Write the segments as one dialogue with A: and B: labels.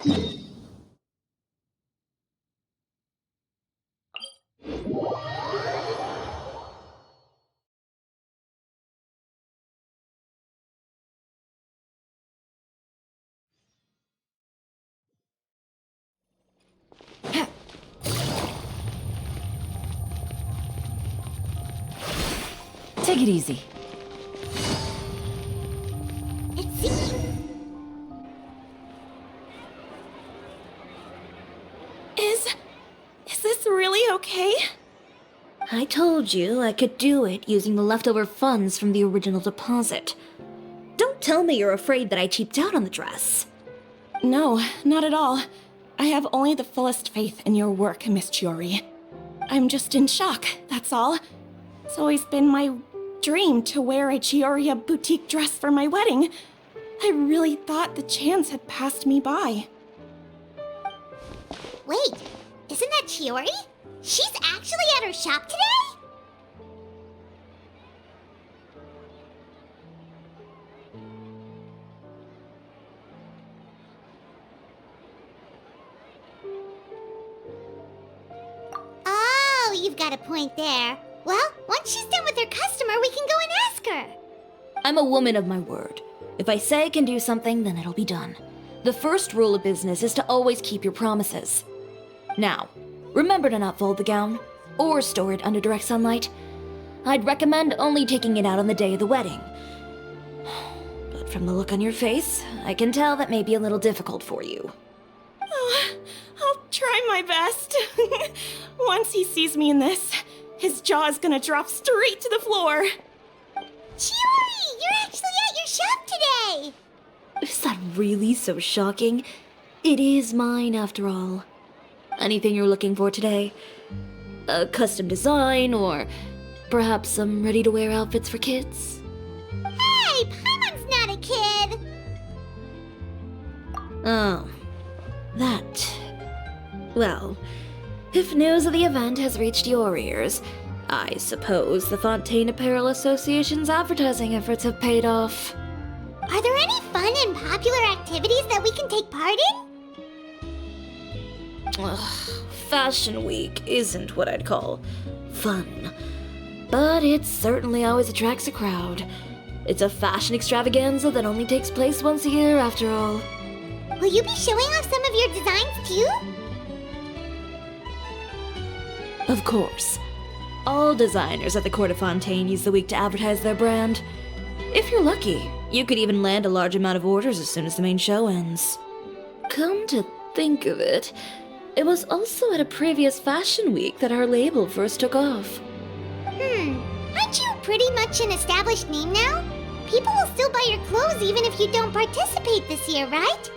A: Take it easy.
B: Is this really okay? I told you I could do it using the leftover funds from the original deposit. Don't tell me you're afraid that I cheaped out on the dress.
C: No, not at all. I have only the fullest faith in your work, Miss Chiori. I'm just in shock, that's all. It's always been my dream to wear a Chiori boutique dress for my wedding. I really thought the chance had passed me by.
D: Wait, isn't that Chiori? She's actually at her shop today? Oh, you've got a point there. Well, once she's done with her customer, we can go and ask her.
B: I'm a woman of my word. If I say I can do something, then it'll be done. The first rule of business is to always keep your promises. Now, remember to not fold the gown, or store it under direct sunlight. I'd recommend only taking it out on the day of the wedding. But from the look on your face, I can tell that may be a little difficult for you.
C: Oh, I'll try my best. Once he sees me in this, his jaw is gonna drop straight to the floor.
D: Chiori, you're actually at your shop today!
B: Is that really so shocking? It is mine, after all. Anything you're looking for today? A custom design, or perhaps some ready-to-wear outfits for kids?
D: Hey, Paimon's not a kid!
B: Oh, that. Well, if news of the event has reached your ears, I suppose the Fontaine Apparel Association's advertising efforts have paid off.
D: Are there any fun and popular activities that we can take part in?
B: Ugh, Fashion Week isn't what I'd call fun. But it certainly always attracts a crowd. It's a fashion extravaganza that only takes place once a year, after all.
D: Will you be showing off some of your designs too?
B: Of course. All designers at the Court of Fontaine use the week to advertise their brand. If you're lucky, you could even land a large amount of orders as soon as the main show ends. Come to think of it, it was also at a previous fashion week that our label first took off.
D: Aren't you pretty much an established name now? People will still buy your clothes even if you don't participate this year, right?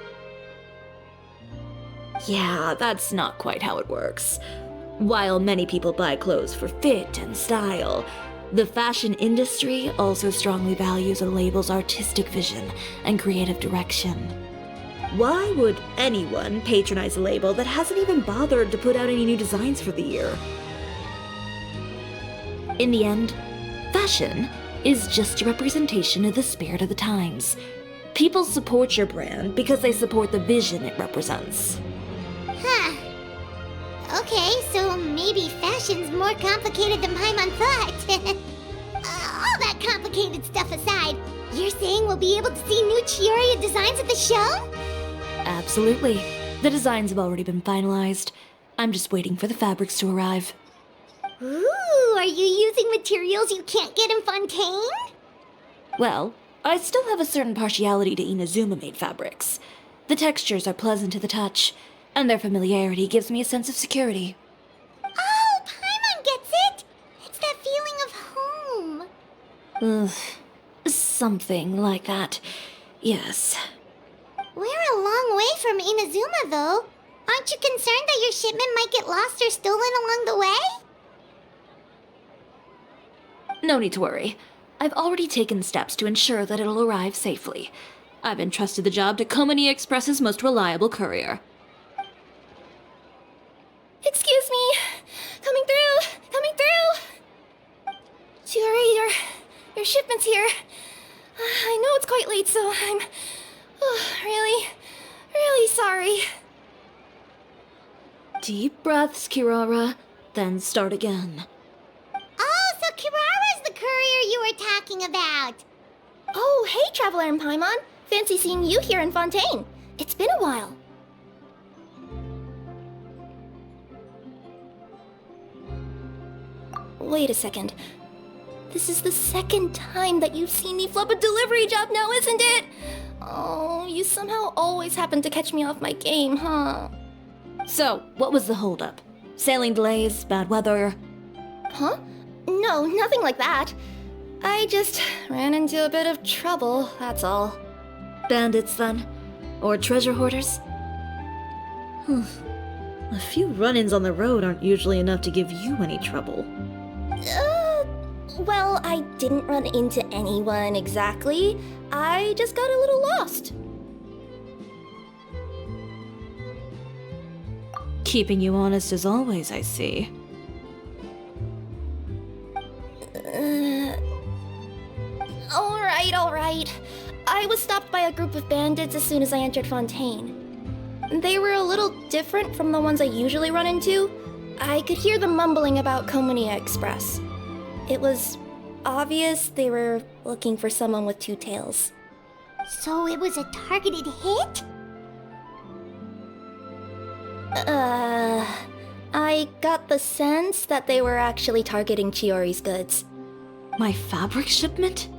B: Yeah, that's not quite how it works. While many people buy clothes for fit and style, the fashion industry also strongly values a label's artistic vision and creative direction. Why would anyone patronize a label that hasn't even bothered to put out any new designs for the year? In the end, fashion is just a representation of the spirit of the times. People support your brand because they support the vision it represents.
D: Huh. Okay, so maybe fashion's more complicated than Paimon thought. All that complicated stuff aside, you're saying we'll be able to see new Chiori designs at the show?
B: Absolutely. The designs have already been finalized. I'm just waiting for the fabrics to arrive.
D: Ooh, are you using materials you can't get in Fontaine?
B: Well, I still have a certain partiality to Inazuma-made fabrics. The textures are pleasant to the touch, and their familiarity gives me a sense of security.
D: Oh, Paimon gets it! It's that feeling of home.
B: Ugh, something like that. Yes.
D: We're a long way from Inazuma, though. Aren't you concerned that your shipment might get lost or stolen along the way?
B: No need to worry. I've already taken steps to ensure that it'll arrive safely. I've entrusted the job to Komani Express's most reliable courier.
C: Excuse me! Coming through! Coming through! Chiori, your shipment's here. I know it's quite late, so I'm really sorry.
B: Deep breaths, Kirara, then start again.
D: Oh, so Kirara's the courier you were talking about.
C: Oh, hey, Traveler in Paimon. Fancy seeing you here in Fontaine. It's been a while. Wait a second. This is the second time that you've seen me flub a delivery job now, isn't it? Oh, you somehow always happen to catch me off my game, huh?
B: So, what was the holdup? Sailing delays, bad weather?
C: Huh? No, nothing like that. I just ran into a bit of trouble, that's all.
B: Bandits, then? Or treasure hoarders? A few run-ins on the road aren't usually enough to give you any trouble.
C: Well, I didn't run into anyone exactly. I just got a little lost.
B: Keeping you honest as always, I see.
C: Alright. I was stopped by a group of bandits as soon as I entered Fontaine. They were a little different from the ones I usually run into. I could hear them mumbling about Komunia Express. It was obvious they were looking for someone with two tails.
D: So it was a targeted hit?
C: I got the sense that they were actually targeting Chiori's goods.
B: My fabric shipment?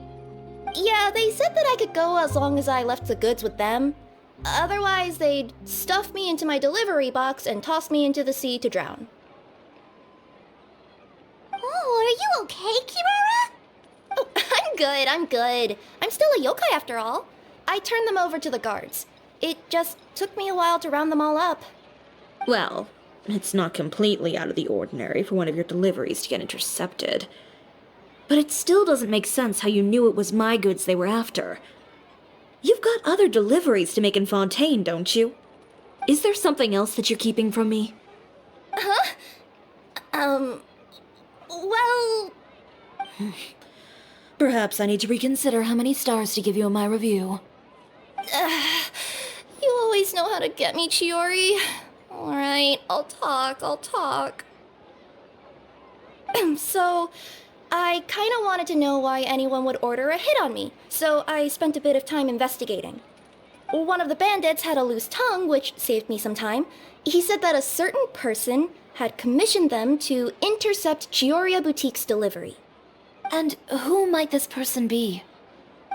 C: Yeah, they said that I could go as long as I left the goods with them. Otherwise, they'd stuff me into my delivery box and toss me into the sea to drown.
D: Oh, are you okay, Kirara?
C: Oh, I'm good. I'm still a yokai after all. I turned them over to the guards. It just took me a while to round them all up.
B: Well, it's not completely out of the ordinary for one of your deliveries to get intercepted. But it still doesn't make sense how you knew it was my goods they were after. You've got other deliveries to make in Fontaine, don't you? Is there something else that you're keeping from me?
C: Well...
B: Perhaps I need to reconsider how many stars to give you in my review.
C: You always know how to get me, Chiori. Alright, I'll talk. So, I kinda wanted to know why anyone would order a hit on me, so I spent a bit of time investigating. One of the bandits had a loose tongue, which saved me some time. He said that a certain person had commissioned them to intercept Chioria Boutique's delivery.
B: And who might this person be?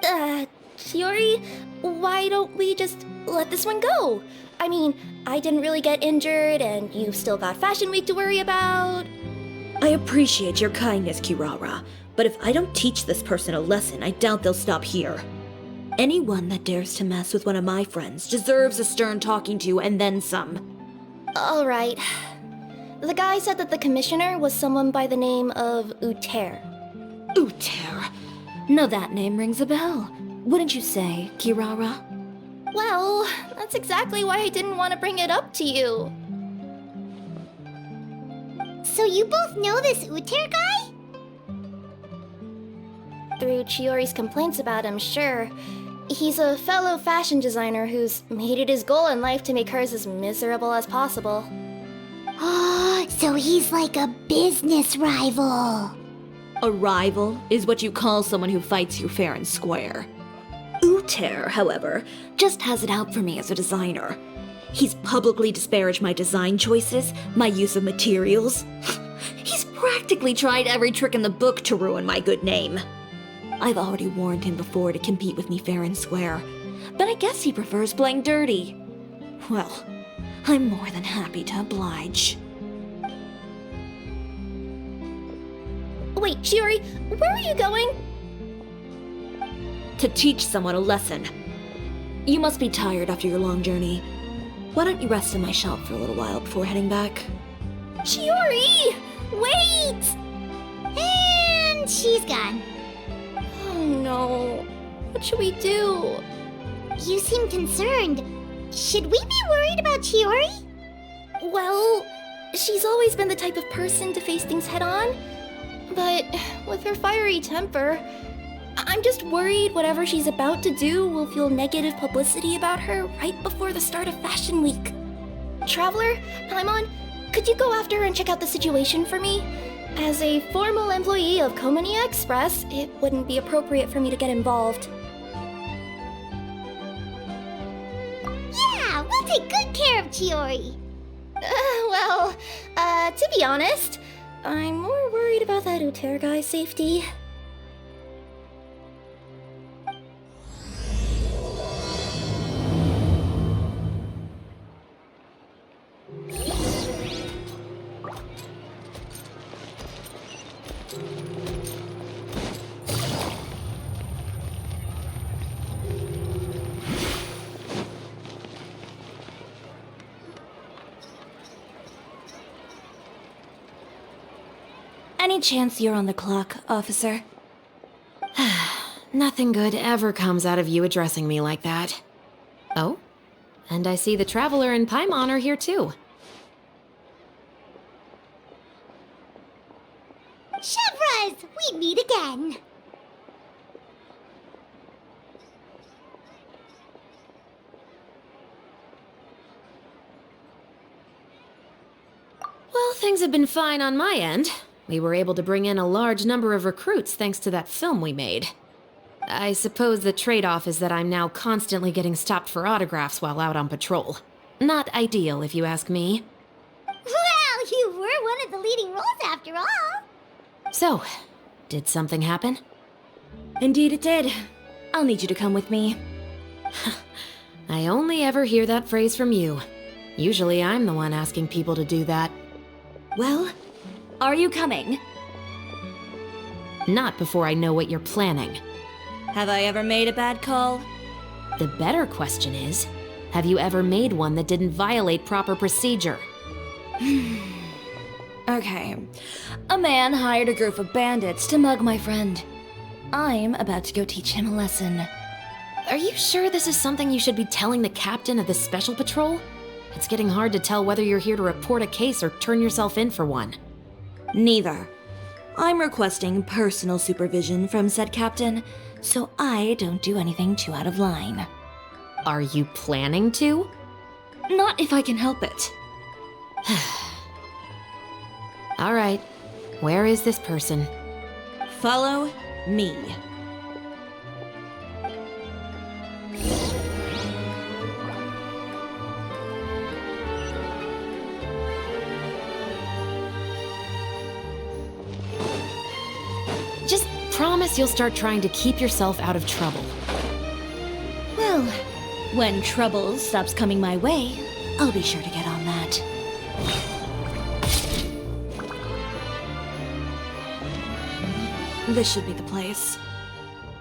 C: Chiori, why don't we just let this one go? I mean, I didn't really get injured, and you've still got Fashion Week to worry about.
B: I appreciate your kindness, Kirara, but if I don't teach this person a lesson, I doubt they'll stop here. Anyone that dares to mess with one of my friends deserves a stern talking to and then some.
C: Alright. The guy said that the commissioner was someone by the name of Uter.
B: Uter. Now that name rings a bell. Wouldn't you say, Kirara?
C: Well, that's exactly why I didn't want to bring it up to you.
D: So you both know this Uter guy?
C: Through Chiori's complaints about him, sure. He's a fellow fashion designer who's made it his goal in life to make hers as miserable as possible.
D: Oh, so he's like a business rival.
B: A rival is what you call someone who fights you fair and square. Uter, however, just has it out for me as a designer. He's publicly disparaged my design choices, my use of materials. He's practically tried every trick in the book to ruin my good name. I've already warned him before to compete with me fair and square, but I guess he prefers playing dirty. Well, I'm more than happy to oblige.
C: Wait, Chiori, where are you going?
B: To teach someone a lesson. You must be tired after your long journey. Why don't you rest in my shop for a little while before heading back?
C: Chiori! Wait!
D: And she's gone.
C: Oh no. What should we do?
D: You seem concerned. Should we be worried about Chiori?
C: Well, she's always been the type of person to face things head on. But with her fiery temper, I'm just worried whatever she's about to do will feel negative publicity about her right before the start of Fashion Week. Traveler, Paimon, could you go after her and check out the situation for me? As a formal employee of Komonia Express, it wouldn't be appropriate for me to get involved.
D: Yeah, we'll take good care of Chiori.
C: To be honest, I'm more worried about that Uter guy's safety.
B: Any chance you're on the clock, officer?
A: Nothing good ever comes out of you addressing me like that. Oh? And I see the Traveler and Paimon are here too.
D: Chevras, we meet again.
A: Well, things have been fine on my end. We were able to bring in a large number of recruits thanks to that film we made. I suppose the trade-off is that I'm now constantly getting stopped for autographs while out on patrol. Not ideal, if you ask me.
D: Well, you were one of the leading roles after all.
A: So, did something happen?
B: Indeed it did. I'll need you to come with me.
A: I only ever hear that phrase from you. Usually I'm the one asking people to do that.
B: Well, are you coming?
A: Not before I know what you're planning.
B: Have I ever made a bad call?
A: The better question is, have you ever made one that didn't violate proper procedure?
B: Okay. A man hired a group of bandits to mug my friend. I'm about to go teach him a lesson.
A: Are you sure this is something you should be telling the captain of the Special Patrol? It's getting hard to tell whether you're here to report a case or turn yourself in for one.
B: Neither. I'm requesting personal supervision from said captain, so I don't do anything too out of line.
A: Are you planning to?
B: Not if I can help it.
A: All right. Where is this person?
B: Follow me.
A: Just promise you'll start trying to keep yourself out of trouble.
B: Well, when trouble stops coming my way, I'll be sure to get on that. This should be the place.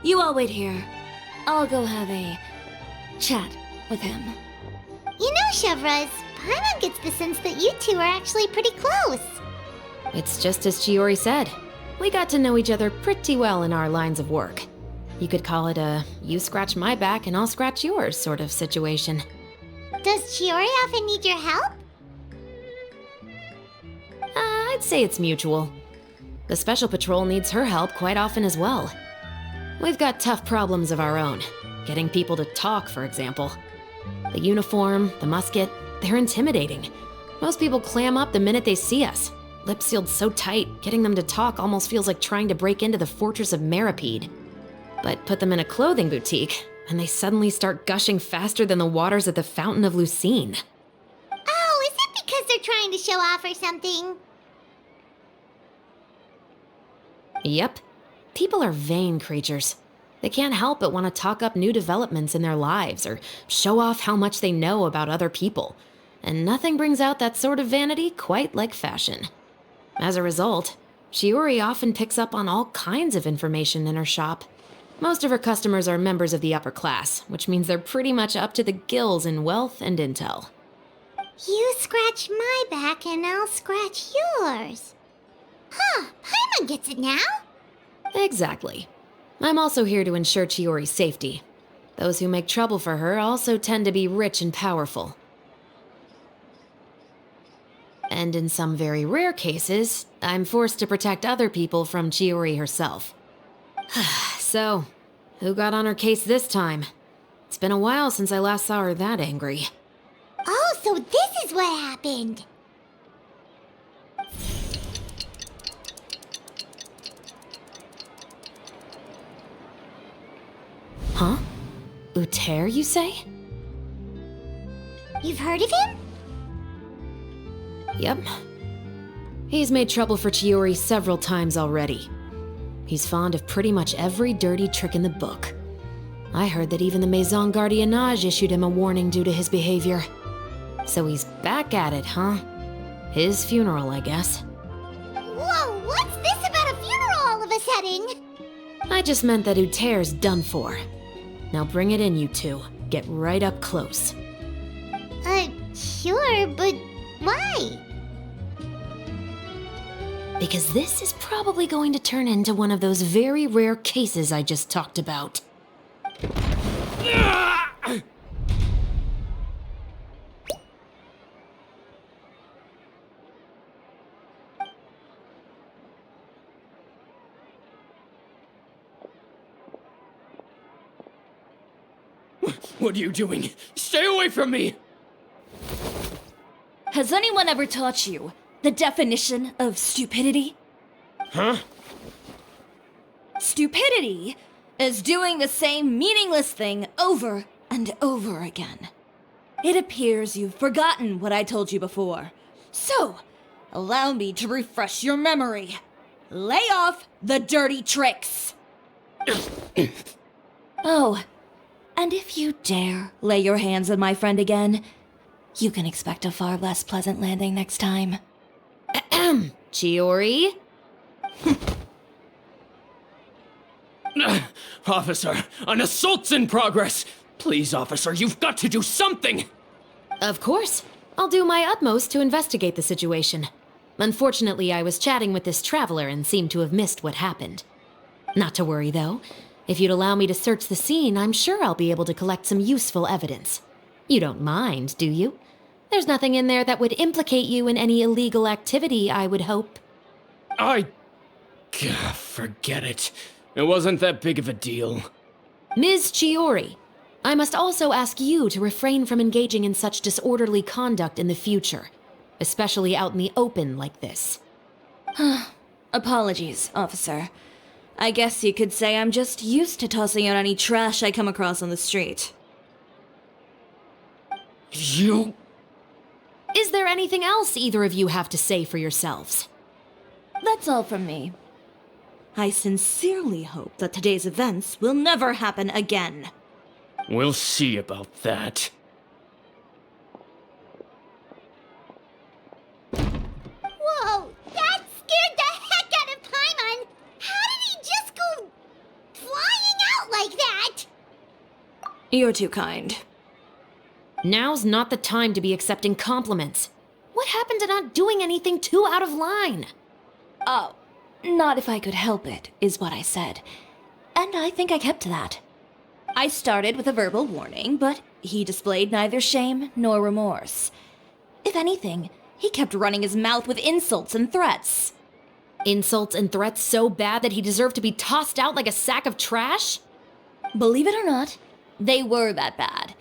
B: You all wait here. I'll go have a chat with him.
D: You know, Chevras, Paimon gets the sense that you two are actually pretty close.
A: It's just as Chiori said. We got to know each other pretty well in our lines of work. You could call it a you scratch my back and I'll scratch yours sort of situation.
D: Does Chiori often need your help?
A: I'd say it's mutual. The Special Patrol needs her help quite often as well. We've got tough problems of our own. Getting people to talk, for example. The uniform, the musket, they're intimidating. Most people clam up the minute they see us. Lips sealed so tight, getting them to talk almost feels like trying to break into the fortress of Meripede. But put them in a clothing boutique, and they suddenly start gushing faster than the waters at the Fountain of Lucine.
D: Oh, is it because they're trying to show off or something?
A: Yep. People are vain creatures. They can't help but want to talk up new developments in their lives or show off how much they know about other people. And nothing brings out that sort of vanity quite like fashion. As a result, Chiori often picks up on all kinds of information in her shop. Most of her customers are members of the upper class, which means they're pretty much up to the gills in wealth and intel.
D: You scratch my back and I'll scratch yours. Huh, Paimon gets it now.
A: Exactly. I'm also here to ensure Chiori's safety. Those who make trouble for her also tend to be rich and powerful. And in some very rare cases, I'm forced to protect other people from Chiori herself. So, who got on her case this time? It's been a while since I last saw her that angry.
D: Oh, so this is what happened.
A: Huh? Uter, you say?
D: You've heard of him?
A: Yep. He's made trouble for Chiori several times already. He's fond of pretty much every dirty trick in the book. I heard that even the Maison Gardiennage issued him a warning due to his behavior. So he's back at it, huh? His funeral, I guess.
D: Whoa, what's this about a funeral all of a sudden?
A: I just meant that Uter's done for. Now bring it in, you two. Get right up close.
D: Sure, but why?
A: Because this is probably going to turn into one of those very rare cases I just talked about.
E: What are you doing? Stay away from me!
B: Has anyone ever taught you the definition of stupidity?
E: Huh?
B: Stupidity is doing the same meaningless thing over and over again. It appears you've forgotten what I told you before. So, allow me to refresh your memory. Lay off the dirty tricks! Oh, and if you dare lay your hands on my friend again, you can expect a far less pleasant landing next time.
A: Ahem. Chiori?
E: Officer, an assault's in progress! Please, officer, you've got to do something!
A: Of course. I'll do my utmost to investigate the situation. Unfortunately, I was chatting with this traveler and seemed to have missed what happened. Not to worry, though. If you'd allow me to search the scene, I'm sure I'll be able to collect some useful evidence. You don't mind, do you? There's nothing in there that would implicate you in any illegal activity, I would hope.
E: Forget it. It wasn't that big of a deal.
A: Ms. Chiori, I must also ask you to refrain from engaging in such disorderly conduct in the future, especially out in the open like this.
B: Apologies, officer. I guess you could say I'm just used to tossing out any trash I come across on the street.
E: You...
A: Is there anything else either of you have to say for yourselves?
B: That's all from me. I sincerely hope that today's events will never happen again.
E: We'll see about that.
D: Whoa, that scared the heck out of Paimon! How did he just go flying out like that?
B: You're too kind.
A: Now's not the time to be accepting compliments. What happened to not doing anything too out of line?
B: Oh, not if I could help it, is what I said. And I think I kept to that. I started with a verbal warning, but he displayed neither shame nor remorse. If anything, he kept running his mouth with insults and threats.
A: Insults and threats so bad that he deserved to be tossed out like a sack of trash?
B: Believe it or not, they were that bad.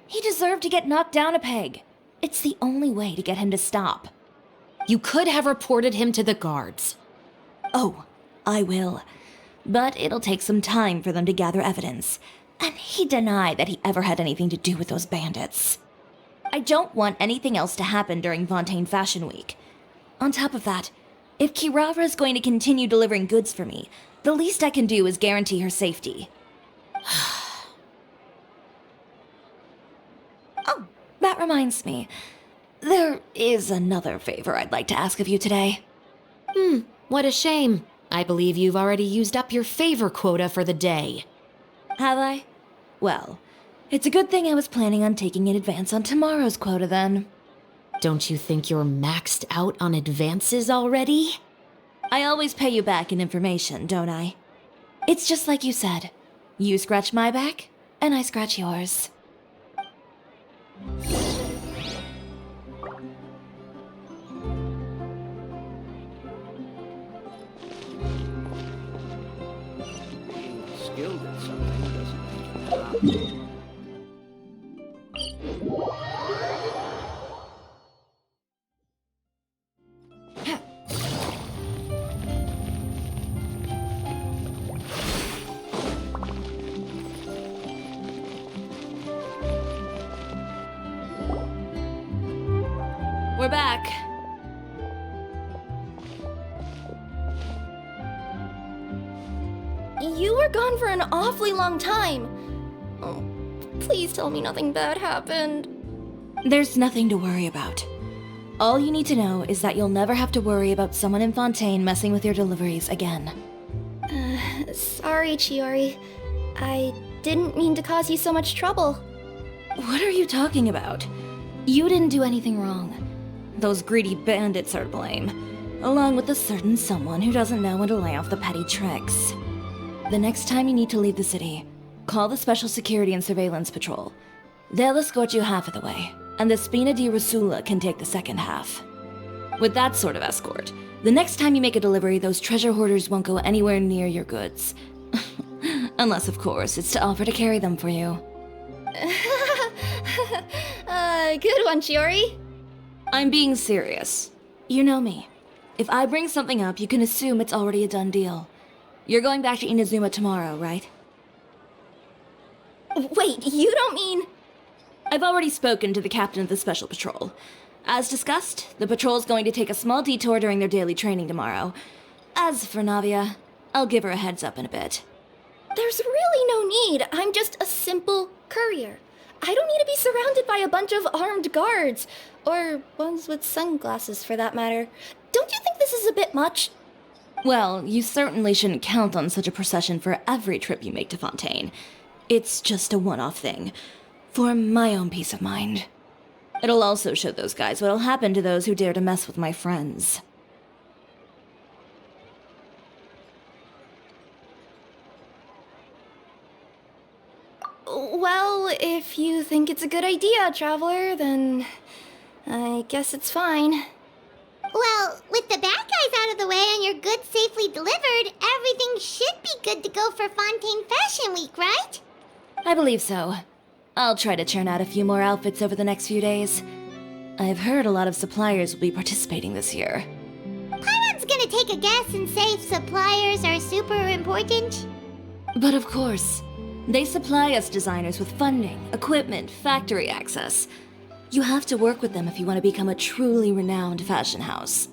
B: He deserved to get knocked down a peg. It's the only way to get him to stop.
A: You could have reported him to the guards.
B: Oh, I will. But it'll take some time for them to gather evidence. And he denied that he ever had anything to do with those bandits. I don't want anything else to happen during Fontaine Fashion Week. On top of that, if Kirara is going to continue delivering goods for me, the least I can do is guarantee her safety. Oh, that reminds me. There is another favor I'd like to ask of you today.
A: What a shame. I believe you've already used up your favor quota for the day.
B: Have I? Well, it's a good thing I was planning on taking an advance on tomorrow's quota then.
A: Don't you think you're maxed out on advances already?
B: I always pay you back in information, don't I? It's just like you said. You scratch my back, and I scratch yours. We're back. You were gone for an awfully long time. Oh, please tell me nothing bad happened. There's nothing to worry about. All you need to know is that you'll never have to worry about someone in Fontaine messing with your deliveries again.
F: Sorry, Chiori. I didn't mean to cause you so much trouble.
B: What are you talking about? You didn't do anything wrong. Those greedy bandits are to blame, along with a certain someone who doesn't know when to lay off the petty tricks. The next time you need to leave the city, call the Special Security and Surveillance Patrol. They'll escort you half of the way, and the Spina di Rusula can take the second half. With that sort of escort, the next time you make a delivery, those treasure hoarders won't go anywhere near your goods. Unless, of course, it's to offer to carry them for you.
F: Good one, Chiori.
B: I'm being serious. You know me. If I bring something up, you can assume it's already a done deal. You're going back to Inazuma tomorrow, right?
F: Wait, you don't mean...
B: I've already spoken to the captain of the Special Patrol. As discussed, the patrol's going to take a small detour during their daily training tomorrow. As for Navia, I'll give her a heads up in a bit.
F: There's really no need. I'm just a simple courier. I don't need to be surrounded by a bunch of armed guards. Or ones with sunglasses, for that matter. Don't you think this is a bit much?
B: Well, you certainly shouldn't count on such a procession for every trip you make to Fontaine. It's just a one-off thing. For my own peace of mind. It'll also show those guys what'll happen to those who dare to mess with my friends.
F: Well, if you think it's a good idea, Traveler, then I guess it's fine.
D: Well, with the bad guys out of the way and your goods safely delivered, everything should be good to go for Fontaine Fashion Week, right?
B: I believe so. I'll try to churn out a few more outfits over the next few days. I've heard a lot of suppliers will be participating this year.
D: Paimon's gonna take a guess and say suppliers are super important.
B: But of course, they supply us designers with funding, equipment, factory access. You have to work with them if you want to become a truly renowned fashion house.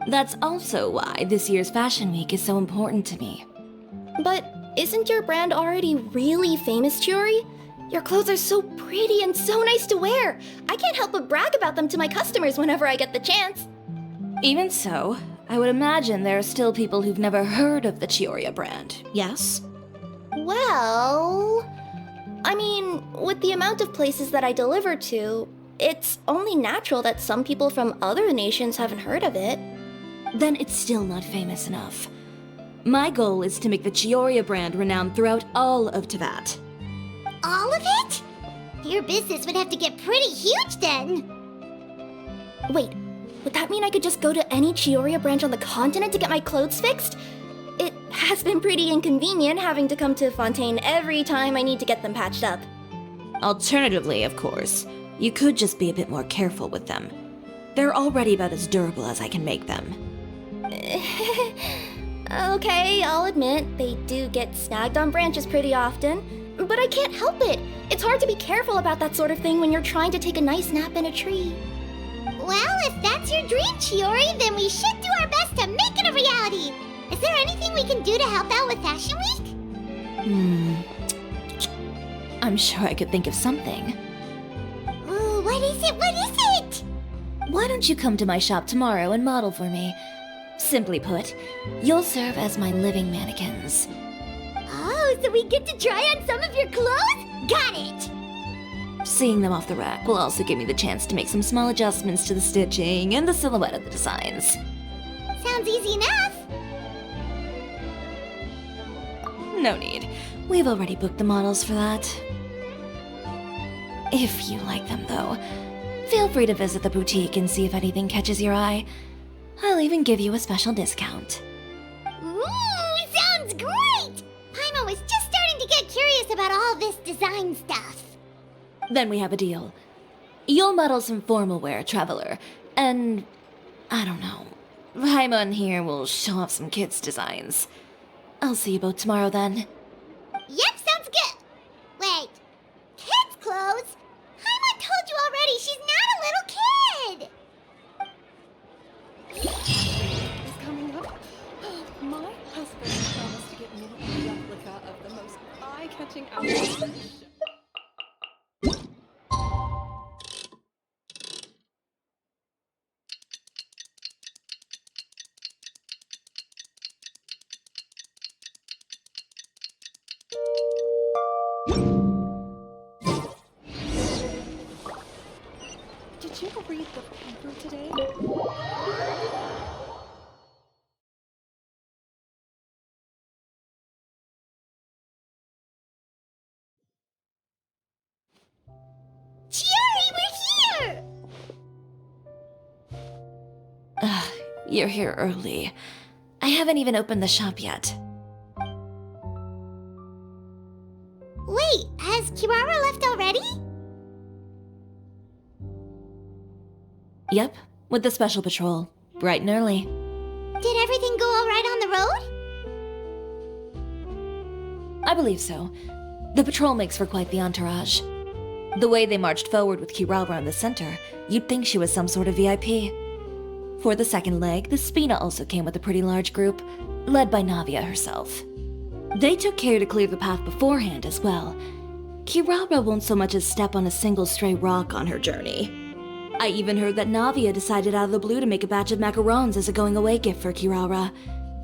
B: That's also why this year's Fashion Week is so important to me.
F: But isn't your brand already really famous, Chiori? Your clothes are so pretty and so nice to wear. I can't help but brag about them to my customers whenever I get the chance.
B: Even so, I would imagine there are still people who've never heard of the Chiori brand, yes?
F: Well... I mean, with the amount of places that I deliver to, it's only natural that some people from other nations haven't heard of it.
B: Then it's still not famous enough. My goal is to make the Chiori brand renowned throughout all of Teyvat.
D: All of it? Your business would have to get pretty huge then.
F: Wait, would that mean I could just go to any Chiori branch on the continent to get my clothes fixed? It has been pretty inconvenient having to come to Fontaine every time I need to get them patched up.
B: Alternatively, of course, you could just be a bit more careful with them. They're already about as durable as I can make them.
F: Okay, I'll admit, they do get snagged on branches pretty often. But I can't help it. It's hard to be careful about that sort of thing when you're trying to take a nice nap in a tree.
D: Well, if that's your dream, Chiori, then we should do our best to make it a reality. Is there anything we can do to help out with Fashion Week?
B: I'm sure I could think of something.
D: Ooh, what is it? What is it?
B: Why don't you come to my shop tomorrow and model for me? Simply put, you'll serve as my living mannequins.
D: Oh, so we get to try on some of your clothes? Got it!
B: Seeing them off the rack will also give me the chance to make some small adjustments to the stitching and the silhouette of the designs.
D: Sounds easy enough.
B: No need. We've already booked the models for that. If you like them, though, feel free to visit the boutique and see if anything catches your eye. I'll even give you a special discount.
D: Ooh, sounds great! Paimon was just starting to get curious about all this design stuff.
B: Then we have a deal. You'll model some formal wear, Traveler, and I don't know. Paimon here will show off some kids' designs. I'll see you both tomorrow then.
D: Yep, sounds good. Wait, kids' clothes? Paimon told you already she's not a little kid.
G: Is coming up. My husband promised to get me a replica of the most eye-catching outfit in the show. Did you read the paper today?
D: Chiori, we're here!
B: You're here early. I haven't even opened the shop yet.
D: Wait, has Kirara left already?
B: Yep, with the special patrol. Bright and early.
D: Did everything go alright on the road?
B: I believe so. The patrol makes for quite the entourage. The way they marched forward with Kirara in the center, you'd think she was some sort of VIP. For the second leg, the Spina also came with a pretty large group, led by Navia herself. They took care to clear the path beforehand as well. Kirara won't so much as step on a single stray rock on her journey. I even heard that Navia decided out of the blue to make a batch of macarons as a going-away gift for Kirara.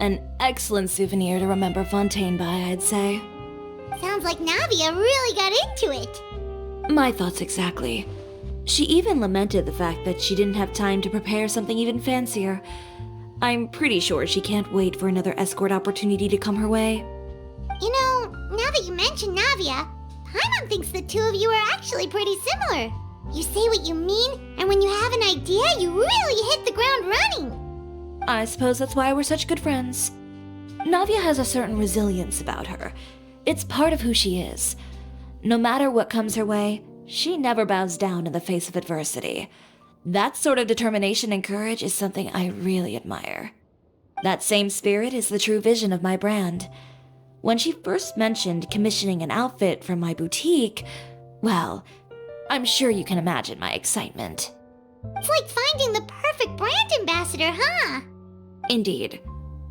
B: An excellent souvenir to remember Fontaine by, I'd say.
D: Sounds like Navia really got into it.
B: My thoughts exactly. She even lamented the fact that she didn't have time to prepare something even fancier. I'm pretty sure she can't wait for another escort opportunity to come her way.
D: You know, now that you mention Navia, Paimon thinks the two of you are actually pretty similar. You say what you mean, and when you have an idea, you really hit the ground running.
B: I suppose that's why we're such good friends. Navia has a certain resilience about her. It's part of who she is. No matter what comes her way, she never bows down in the face of adversity. That sort of determination and courage is something I really admire. That same spirit is the true vision of my brand. When she first mentioned commissioning an outfit from my boutique, well, I'm sure you can imagine my excitement.
D: It's like finding the perfect brand ambassador, huh?
B: Indeed.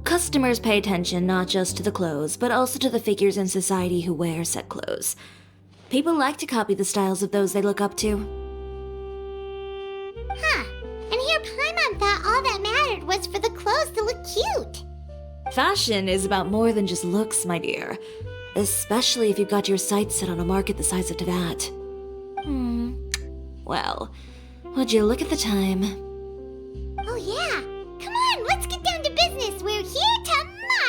B: Customers pay attention not just to the clothes, but also to the figures in society who wear said clothes. People like to copy the styles of those they look up to.
D: Huh. And here Paimon thought all that mattered was for the clothes to look cute.
B: Fashion is about more than just looks, my dear. Especially if you've got your sights set on a market the size of Teyvat. Well, would you look at the time?
D: Oh yeah. Come on, let's get down to business. We're here to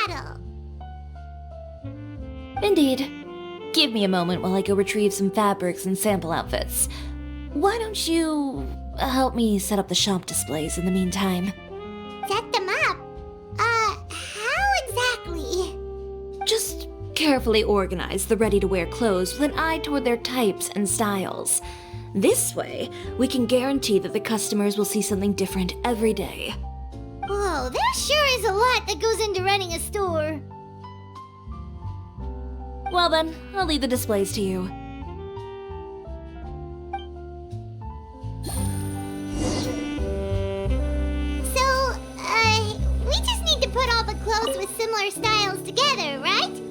D: model.
B: Indeed. Give me a moment while I go retrieve some fabrics and sample outfits. Why don't you help me set up the shop displays in the meantime?
D: Set them up? How exactly?
B: Just carefully organize the ready-to-wear clothes with an eye toward their types and styles. This way, we can guarantee that the customers will see something different every day.
D: Whoa, there sure is a lot that goes into running a store.
B: Well then, I'll leave the displays to you.
D: So, we just need to put all the clothes with similar styles together, right?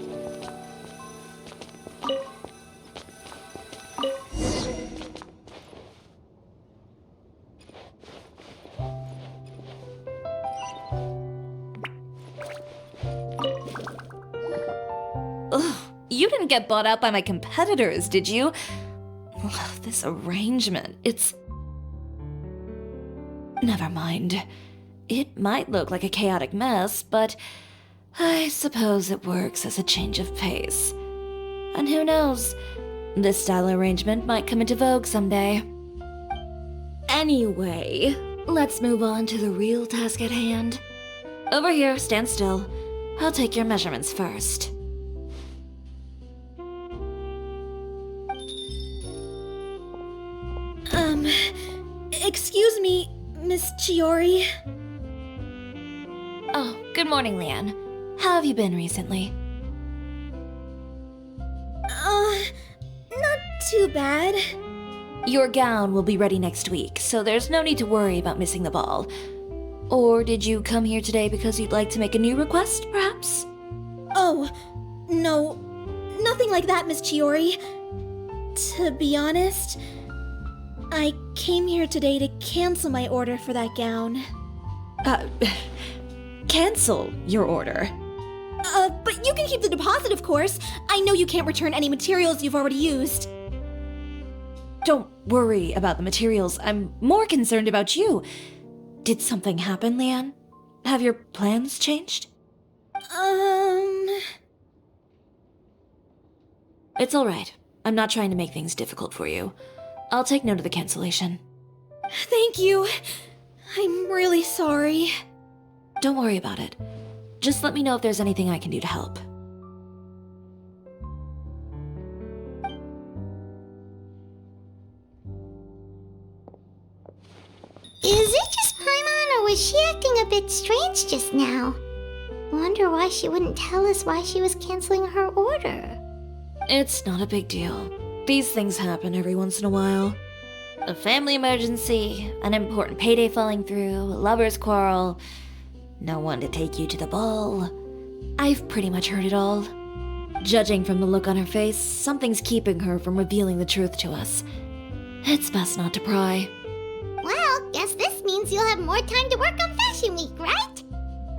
B: Ugh, you didn't get bought out by my competitors, did you? Ugh, this arrangement, it's... Never mind. It might look like a chaotic mess, but I suppose it works as a change of pace. And who knows, this style arrangement might come into vogue someday. Anyway, let's move on to the real task at hand. Over here, stand still. I'll take your measurements first.
F: Excuse me, Miss Chiori.
B: Oh, good morning, Leanne. How have you been recently?
F: Not too bad.
B: Your gown will be ready next week, so there's no need to worry about missing the ball. Or did you come here today because you'd like to make a new request, perhaps?
F: Oh, no. Nothing like that, Miss Chiori. To be honest, I came here today to cancel my order for that gown.
B: Cancel your order.
F: But you can keep the deposit, of course. I know you can't return any materials you've already used.
B: Don't worry about the materials. I'm more concerned about you. Did something happen, Leanne? Have your plans changed? It's alright. I'm not trying to make things difficult for you. I'll take note of the cancellation.
F: Thank you. I'm really sorry.
B: Don't worry about it. Just let me know if there's anything I can do to help.
D: Is it just Paimon, or was she acting a bit strange just now? Wonder why she wouldn't tell us why she was canceling her order.
B: It's not a big deal. These things happen every once in a while. A family emergency, an important payday falling through, a lover's quarrel, no one to take you to the ball. I've pretty much heard it all. Judging from the look on her face, something's keeping her from revealing the truth to us. It's best not to pry.
D: Well, guess this means you'll have more time to work on Fashion Week, right?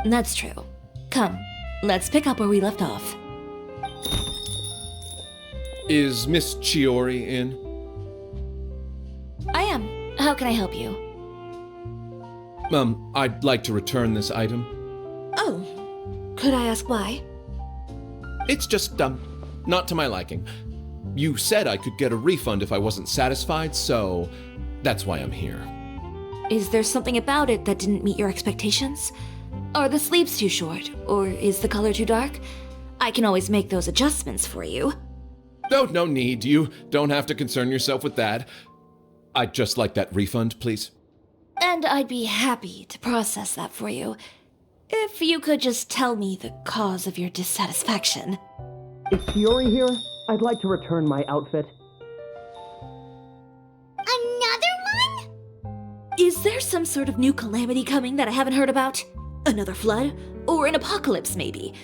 B: That's true. Come, let's pick up where we left off.
H: Is Miss Chiori in?
B: I am. How can I help you?
H: I'd like to return this item.
B: Oh, could I ask why?
H: It's just, not to my liking. You said I could get a refund if I wasn't satisfied, so that's why I'm here.
B: Is there something about it that didn't meet your expectations? Are the sleeves too short, or is the color too dark? I can always make those adjustments for you.
H: No need. You don't have to concern yourself with that. I'd just like that refund, please.
B: And I'd be happy to process that for you. If you could just tell me the cause of your dissatisfaction.
E: Is Chiori here? I'd like to return my outfit.
D: Another one?
B: Is there some sort of new calamity coming that I haven't heard about? Another flood? Or an apocalypse, maybe?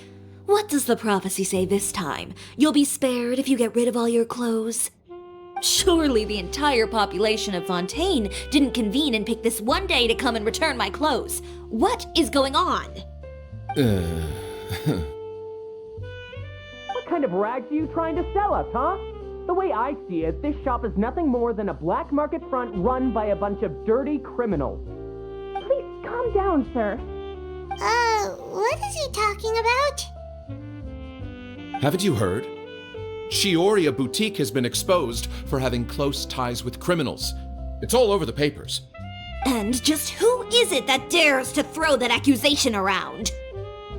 B: What does the prophecy say this time? You'll be spared if you get rid of all your clothes? Surely the entire population of Fontaine didn't convene and pick this one day to come and return my clothes. What is going on?
E: What kind of rags are you trying to sell us, huh? The way I see it, this shop is nothing more than a black market front run by a bunch of dirty criminals.
C: Please calm down, sir.
D: What is he talking about?
H: Haven't you heard? Chiori, a boutique, has been exposed for having close ties with criminals. It's all over the papers.
B: And just who is it that dares to throw that accusation around?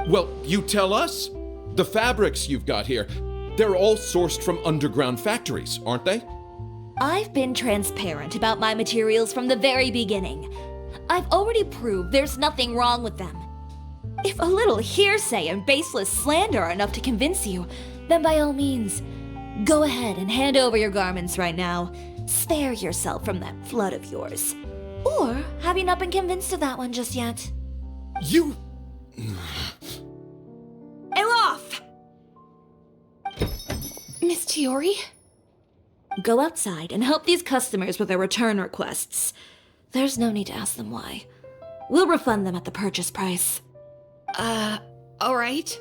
H: Well, you tell us. The fabrics you've got here, they're all sourced from underground factories, aren't they?
B: I've been transparent about my materials from the very beginning. I've already proved there's nothing wrong with them. If a little hearsay and baseless slander are enough to convince you, then by all means, go ahead and hand over your garments right now. Spare yourself from that flood of yours. Or have you not been convinced of that one just yet?
H: You...
B: Elof!
C: Miss Chiori?
B: Go outside and help these customers with their return requests. There's no need to ask them why. We'll refund them at the purchase price.
C: Alright.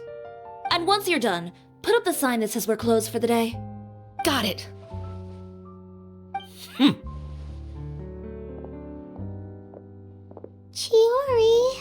B: And once you're done, put up the sign that says we're closed for the day.
C: Got it.
D: Chiori.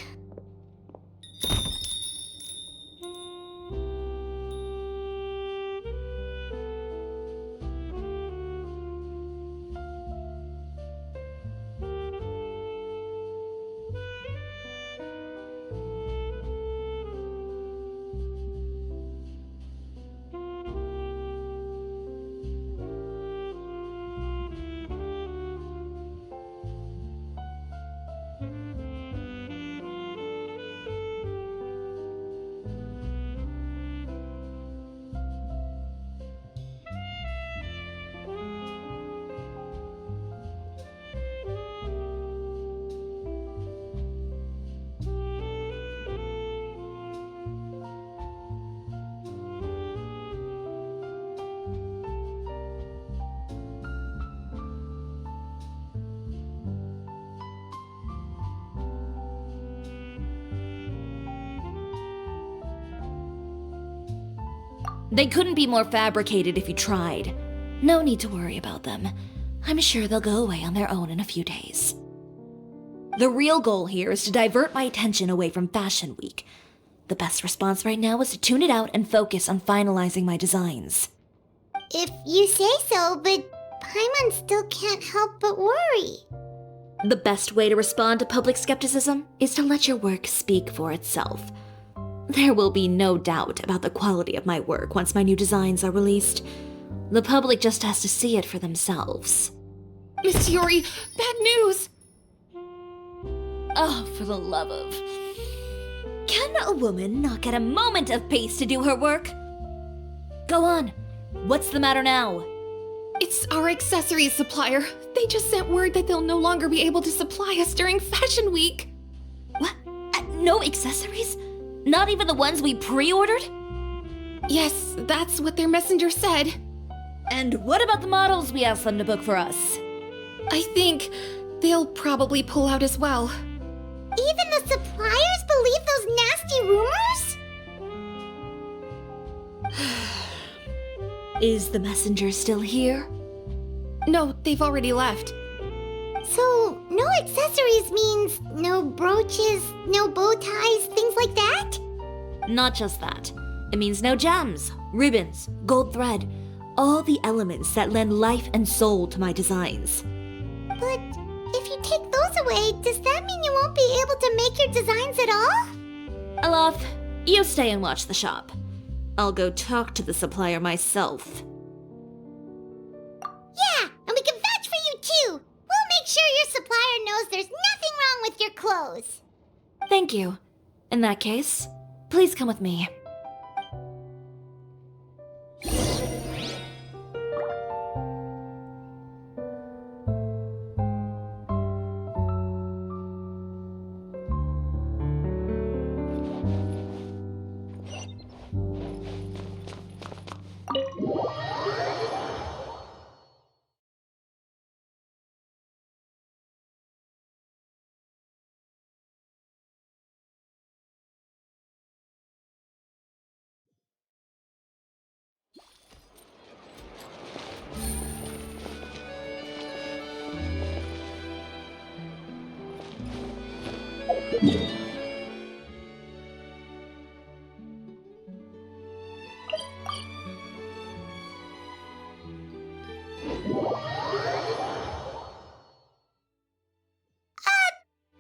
B: They couldn't be more fabricated if you tried. No need to worry about them. I'm sure they'll go away on their own in a few days. The real goal here is to divert my attention away from Fashion Week. The best response right now is to tune it out and focus on finalizing my designs.
D: If you say so, but Paimon still can't help but worry.
B: The best way to respond to public skepticism is to let your work speak for itself. There will be no doubt about the quality of my work once my new designs are released. The public just has to see it for themselves.
C: Miss Chiori, bad news!
B: Oh, for the love of... Can a woman not get a moment of peace to do her work? Go on. What's the matter now?
C: It's our accessories supplier. They just sent word that they'll no longer be able to supply us during Fashion Week.
B: What? No accessories? Not even the ones we pre-ordered?
C: Yes, that's what their messenger said.
B: And what about the models we asked them to book for us?
C: I think they'll probably pull out as well.
D: Even the suppliers believe those nasty rumors?
B: Is the messenger still here?
C: No, they've already left.
D: So, no accessories means no brooches, no bow ties, things like that?
B: Not just that. It means no gems, ribbons, gold thread, all the elements that lend life and soul to my designs.
D: But if you take those away, does that mean you won't be able to make your designs at all?
B: Alaf, you stay and watch the shop. I'll go talk to the supplier myself.
D: Yeah, and we can vouch for you too. We'll make sure your supplier knows there's nothing wrong with your clothes.
B: Thank you. In that case, please come with me.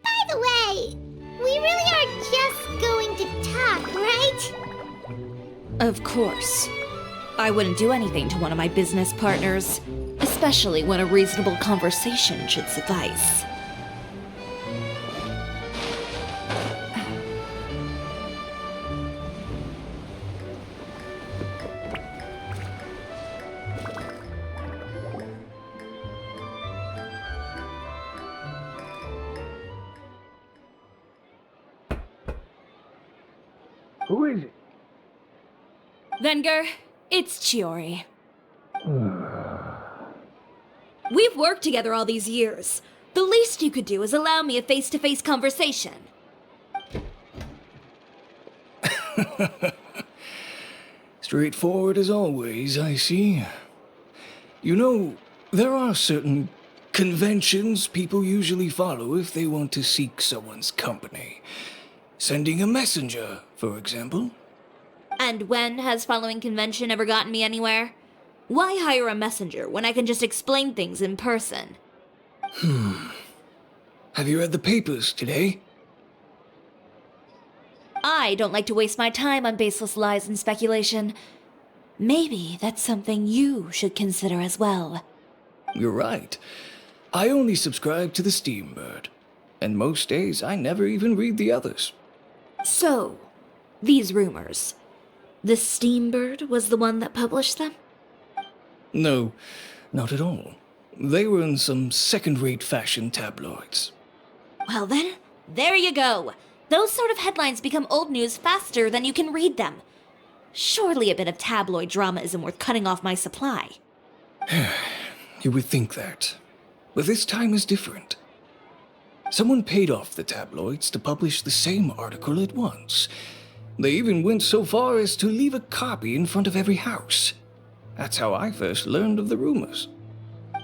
D: By the way, we really are just going to talk, right?
B: Of course. I wouldn't do anything to one of my business partners, especially when a reasonable conversation should suffice.
I: Who is it?
B: Venger, it's Chiori. We've worked together all these years. The least you could do is allow me a face-to-face conversation.
I: Straightforward as always, I see. You know, there are certain conventions people usually follow if they want to seek someone's company. Sending a messenger, for example.
B: And when has following convention ever gotten me anywhere? Why hire a messenger when I can just explain things in person?
I: Have you read the papers today?
B: I don't like to waste my time on baseless lies and speculation. Maybe that's something you should consider as well.
I: You're right. I only subscribe to the Steambird. And most days I never even read the others.
B: So, these rumors. The Steambird was the one that published them?
I: No, not at all. They were in some second-rate fashion tabloids.
B: Well then, there you go. Those sort of headlines become old news faster than you can read them. Surely a bit of tabloid drama isn't worth cutting off my supply.
I: You would think that. But this time is different. Someone paid off the tabloids to publish the same article at once. They even went so far as to leave a copy in front of every house. That's how I first learned of the rumors.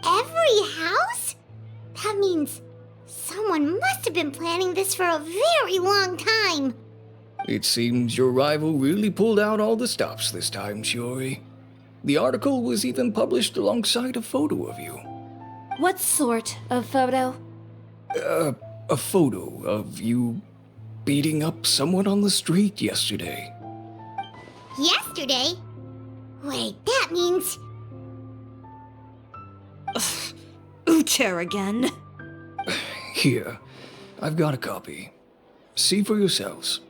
D: Every house? That means someone must have been planning this for a very long time.
I: It seems your rival really pulled out all the stops this time, Chiori. The article was even published alongside a photo of you.
B: What sort of photo?
I: A photo of you beating up someone on the street yesterday.
D: Yesterday? Wait, that means...
B: Ucher again.
I: Here, I've got a copy. See for yourselves.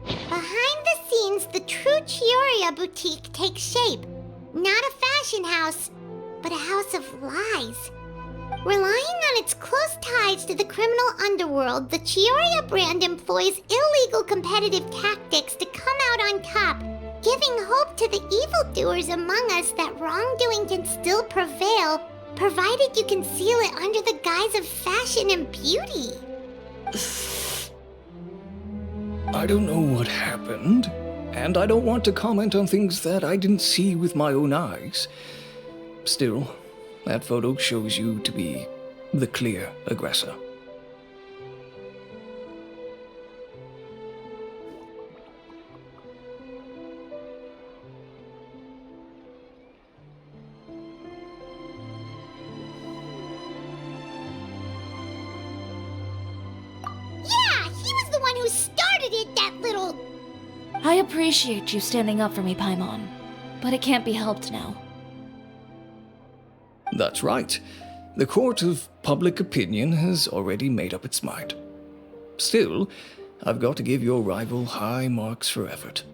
D: Behind the scenes, the true Chiori boutique takes shape. Not a fashion house, but a house of lies. Relying on its close ties to the criminal underworld, the Chiori brand employs illegal competitive tactics to come out on top, giving hope to the evildoers among us that wrongdoing can still prevail, provided you conceal it under the guise of fashion and beauty.
I: I don't know what happened, and I don't want to comment on things that I didn't see with my own eyes. Still, that photo shows you to be the clear aggressor.
D: Yeah, he was the one who started it, that little...
B: I appreciate you standing up for me, Paimon, but it can't be helped now.
I: That's right. The court of public opinion has already made up its mind. Still, I've got to give your rival high marks for effort.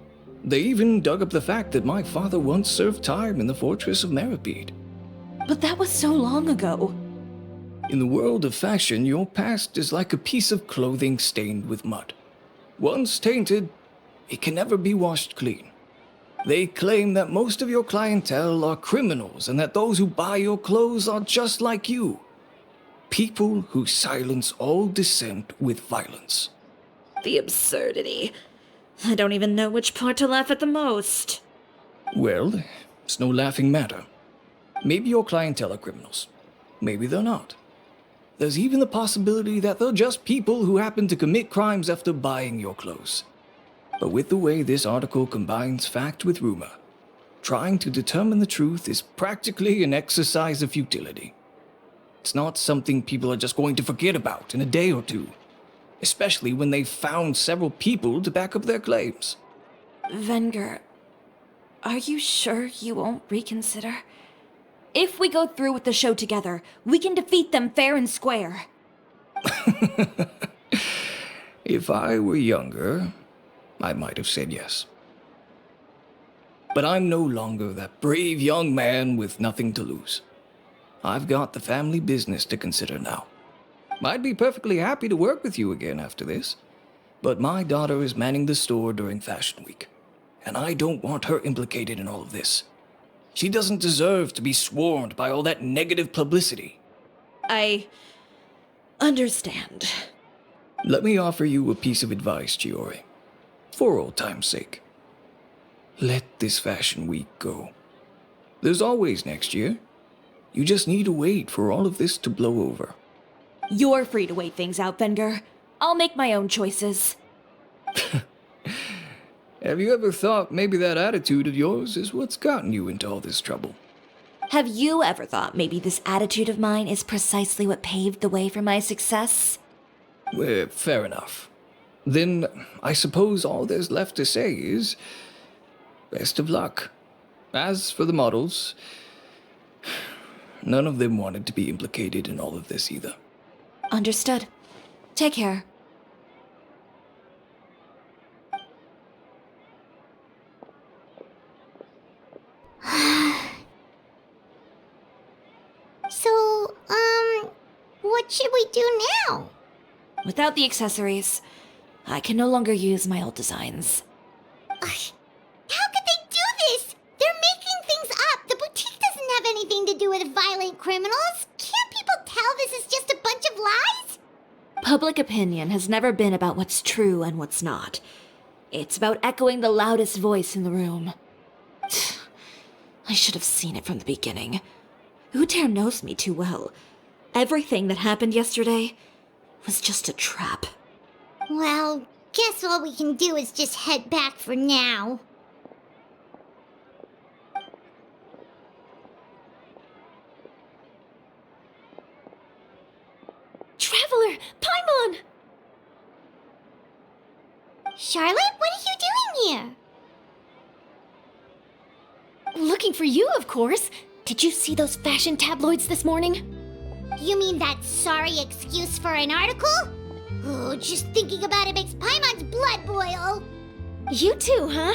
I: They even dug up the fact that my father once served time in the fortress of Meripede.
B: But that was so long ago.
I: In the world of fashion, your past is like a piece of clothing stained with mud. Once tainted, it can never be washed clean. They claim that most of your clientele are criminals and that those who buy your clothes are just like you. People who silence all dissent with violence.
B: The absurdity. I don't even know which part to laugh at the most.
I: Well, it's no laughing matter. Maybe your clientele are criminals. Maybe they're not. There's even the possibility that they're just people who happen to commit crimes after buying your clothes. But with the way this article combines fact with rumor, trying to determine the truth is practically an exercise of futility. It's not something people are just going to forget about in a day or two, especially when they've found several people to back up their claims.
B: Venger, are you sure you won't reconsider? If we go through with the show together, we can defeat them fair and square.
I: If I were younger, I might have said yes. But I'm no longer that brave young man with nothing to lose. I've got the family business to consider now. I'd be perfectly happy to work with you again after this, but my daughter is manning the store during Fashion Week, and I don't want her implicated in all of this. She doesn't deserve to be swarmed by all that negative publicity.
B: I understand.
I: Let me offer you a piece of advice, Chiori. For old time's sake. Let this Fashion Week go. There's always next year. You just need to wait for all of this to blow over.
B: You're free to wait things out, Venger. I'll make my own choices.
I: Have you ever thought maybe that attitude of yours is what's gotten you into all this trouble?
B: Have you ever thought maybe this attitude of mine is precisely what paved the way for my success?
I: Well, fair enough. Then I suppose all there's left to say is, best of luck. As for the models, none of them wanted to be implicated in all of this either.
B: Understood. Take care.
D: So, what should we do now?
B: Without the accessories, I can no longer use my old designs.
D: How could they do this? They're making things up. The boutique doesn't have anything to do with violent criminals. Can't people tell this is just a bunch of lies?
B: Public opinion has never been about what's true and what's not. It's about echoing the loudest voice in the room. I should have seen it from the beginning. Uter knows me too well. Everything that happened yesterday was just a trap.
D: Well, guess all we can do is just head back for now.
F: Traveler! Paimon!
D: Charlotte, what are you doing here?
F: Looking for you, of course. Did you see those fashion tabloids this morning?
D: You mean that sorry excuse for an article? Oh, just thinking about it makes Paimon's blood boil.
F: You too, huh?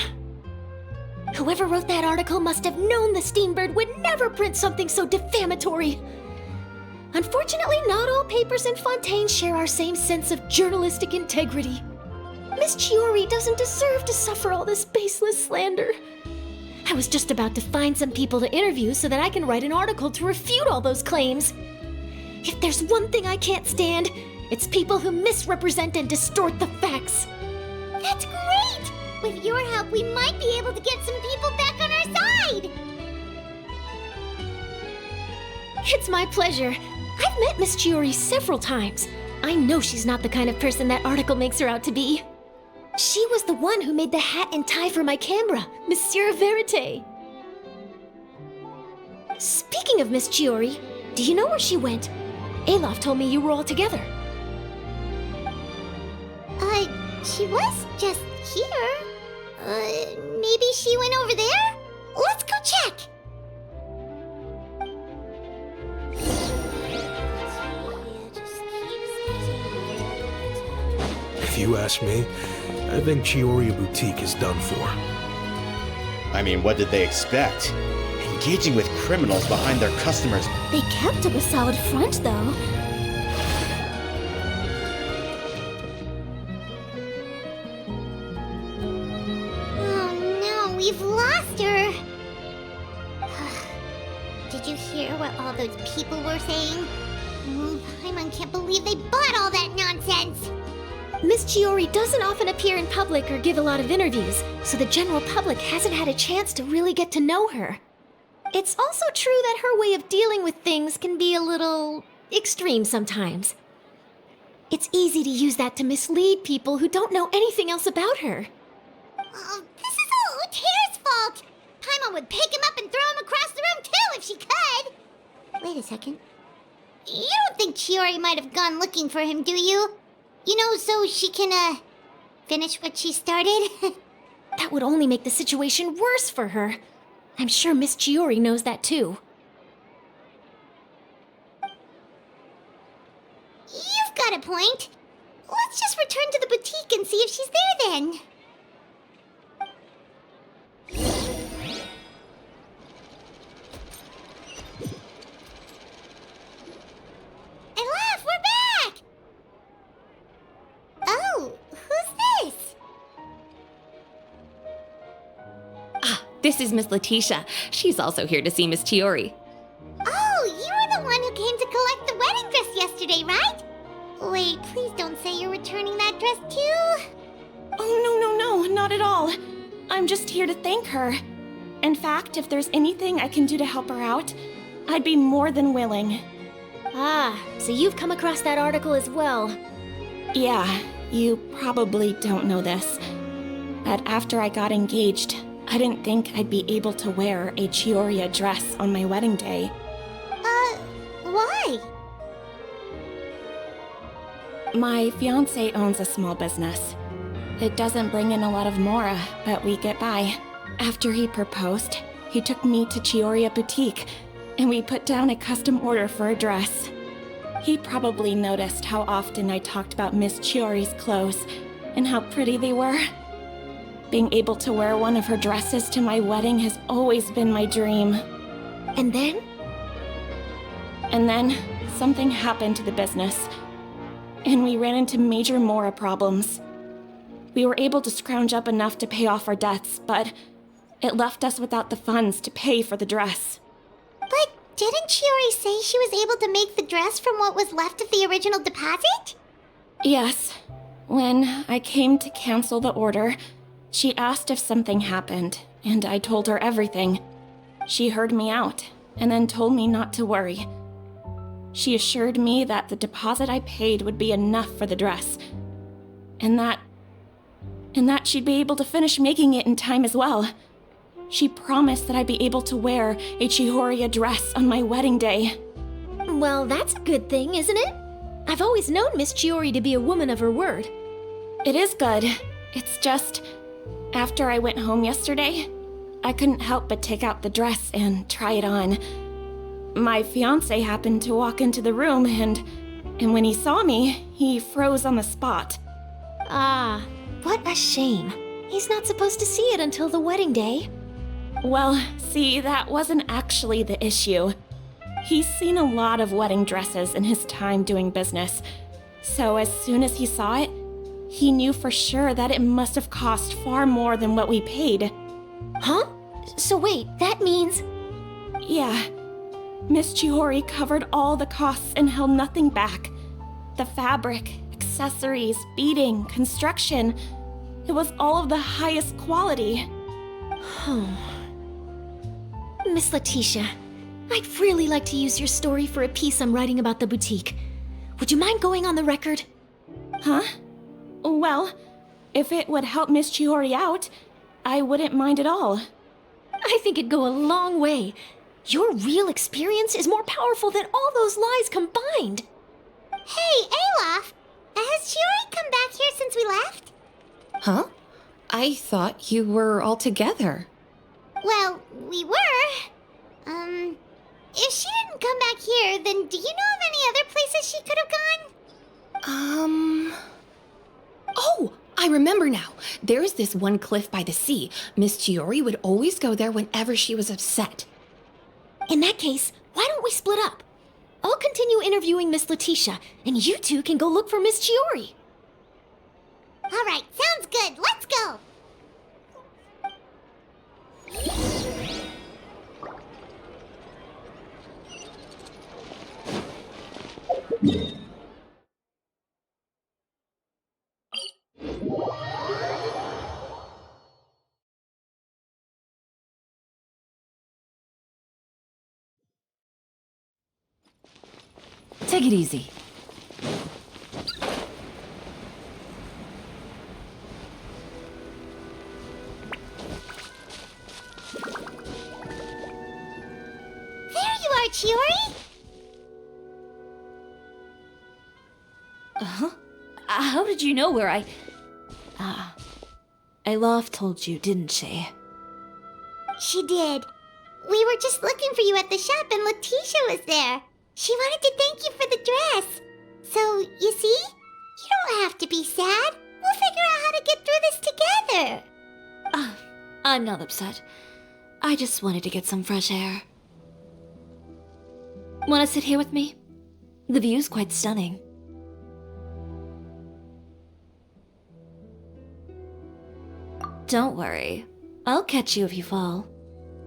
F: Whoever wrote that article must have known the Steambird would never print something so defamatory. Unfortunately, not all papers in Fontaine share our same sense of journalistic integrity. Miss Chiori doesn't deserve to suffer all this baseless slander. I was just about to find some people to interview so that I can write an article to refute all those claims. If there's one thing I can't stand, it's people who misrepresent and distort the facts.
D: That's great! With your help, we might be able to get some people back on our side!
F: It's my pleasure. I've met Miss Chiori several times. I know she's not the kind of person that article makes her out to be. She was the one who made the hat and tie for my camera, Monsieur Verite. Speaking of Miss Chiori, do you know where she went? Alof told me you were all together.
D: She was just here. Maybe she went over there? Let's go check!
J: If you ask me, I think Chiori Boutique is done for.
K: I mean, what did they expect? Engaging with criminals behind their customers.
F: They kept up a solid front, though.
D: Oh no, we've lost her! Did you hear what all those people were saying? Paimon can't believe they bought all that nonsense!
F: Miss Chiori doesn't often appear in public or give a lot of interviews, so the general public hasn't had a chance to really get to know her. It's also true that her way of dealing with things can be a little extreme sometimes. It's easy to use that to mislead people who don't know anything else about her.
D: Oh, this is all Uter's fault! Paimon would pick him up and throw him across the room too if she could! Wait a second. You don't think Chiori might have gone looking for him, do you? You know, so she can, finish what she started?
F: That would only make the situation worse for her. I'm sure Miss Chiori knows that too.
D: You've got a point. Let's just return to the boutique and see if she's there then. Alof, we're back! Oh, who's this?
L: This is Miss Letitia. She's also here to see Miss Chiori.
D: Oh, you were the one who came to collect the wedding dress yesterday, right? Wait, please don't say you're returning that dress too.
C: Oh, no, not at all. I'm just here to thank her. In fact, if there's anything I can do to help her out, I'd be more than willing.
F: Ah, so you've come across that article as well.
C: Yeah, you probably don't know this, but after I got engaged, I didn't think I'd be able to wear a Chiori dress on my wedding day.
D: Why?
C: My fiancé owns a small business. It doesn't bring in a lot of mora, but we get by. After he proposed, he took me to Chiori Boutique, and we put down a custom order for a dress. He probably noticed how often I talked about Miss Chiori's clothes, and how pretty they were. Being able to wear one of her dresses to my wedding has always been my dream.
F: And then?
C: And then, something happened to the business, and we ran into major mora problems. We were able to scrounge up enough to pay off our debts, but it left us without the funds to pay for the dress.
D: But Didn't Chiori say she was able to make the dress from what was left of the original deposit?
C: Yes. When I came to cancel the order, she asked if something happened, and I told her everything. She heard me out, and then told me not to worry. She assured me that the deposit I paid would be enough for the dress, and that she'd be able to finish making it in time as well. She promised that I'd be able to wear a Chiori dress on my wedding day.
F: Well, that's a good thing, isn't it? I've always known Miss Chiori to be a woman of her word.
C: It is good. It's just, after I went home yesterday, I couldn't help but take out the dress and try it on. My fiancé happened to walk into the room, and when he saw me, he froze on the spot.
F: Ah, what a shame. He's not supposed to see it until the wedding day.
C: Well, see, that wasn't actually the issue. He's seen a lot of wedding dresses in his time doing business, so as soon as he saw it, he knew for sure that it must have cost far more than what we paid.
F: Huh? So wait, that means...
C: Yeah. Miss Chiori covered all the costs and held nothing back. The fabric, accessories, beading, construction. It was all of the highest quality.
F: Miss Letitia, I'd really like to use your story for a piece I'm writing about the boutique. Would you mind going on the record?
C: Huh? Well, if it would help Miss Chiori out, I wouldn't mind at all.
F: I think it'd go a long way. Your real experience is more powerful than all those lies combined.
D: Hey, Olaf! Has Chiori come back here since we left?
L: Huh? I thought you were all together.
D: Well, we were. If she didn't come back here, then do you know of any other places she could have gone?
L: Oh, I remember now. There's this one cliff by the sea. Miss Chiori would always go there whenever she was upset.
F: In that case, why don't we split up? I'll continue interviewing Miss Letitia, and you two can go look for Miss Chiori.
D: All right, sounds good. Let's go.
A: Take it easy.
D: There you are, Chiori.
B: How did you know where I... Alof told you, didn't she?
D: She did. We were just looking for you at the shop and Letitia was there. She wanted to thank you for the dress. So, you see? You don't have to be sad. We'll figure out how to get through this together.
B: I'm not upset. I just wanted to get some fresh air. Want to sit here with me? The view's quite stunning. Don't worry. I'll catch you if you fall.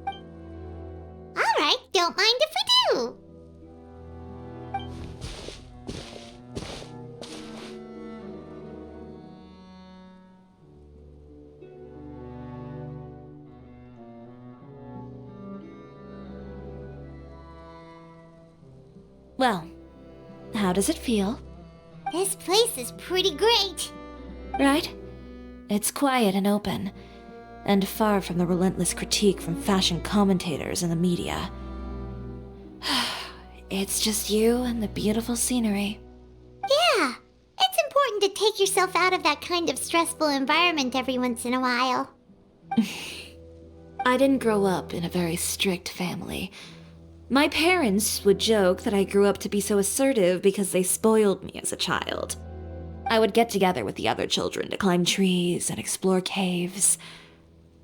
D: All right, don't mind if we do.
B: Well, how does it feel?
D: This place is pretty great.
B: Right? It's quiet and open, and far from the relentless critique from fashion commentators and the media. It's just you and the beautiful scenery.
D: Yeah, it's important to take yourself out of that kind of stressful environment every once in a while.
B: I didn't grow up in a very strict family. My parents would joke that I grew up to be so assertive because they spoiled me as a child. I would get together with the other children to climb trees and explore caves.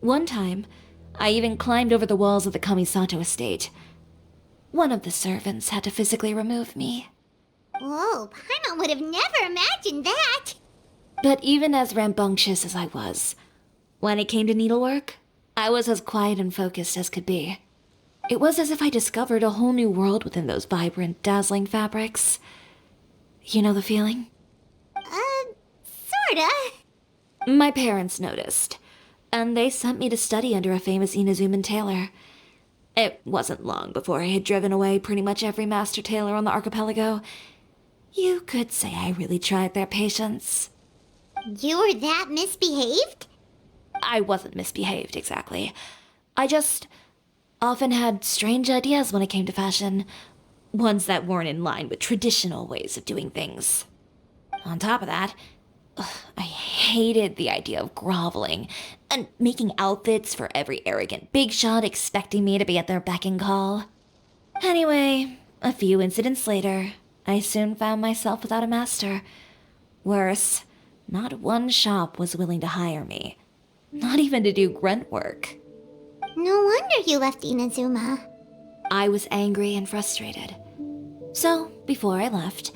B: One time, I even climbed over the walls of the Kamisato estate. One of the servants had to physically remove me.
D: Whoa, Paimon would have never imagined that.
B: But even as rambunctious as I was, when it came to needlework, I was as quiet and focused as could be. It was as if I discovered a whole new world within those vibrant, dazzling fabrics. You know the feeling?
D: Sorta.
B: My parents noticed, and they sent me to study under a famous Inazuman tailor. It wasn't long before I had driven away pretty much every master tailor on the archipelago. You could say I really tried their patience.
D: You were that misbehaved?
B: I wasn't misbehaved, exactly. I just often had strange ideas when it came to fashion. Ones that weren't in line with traditional ways of doing things. On top of that, I hated the idea of groveling and making outfits for every arrogant big shot expecting me to be at their beck and call. Anyway, a few incidents later, I soon found myself without a master. Worse, not one shop was willing to hire me. Not even to do grunt work.
D: No wonder you left Inazuma.
B: I was angry and frustrated. So, before I left,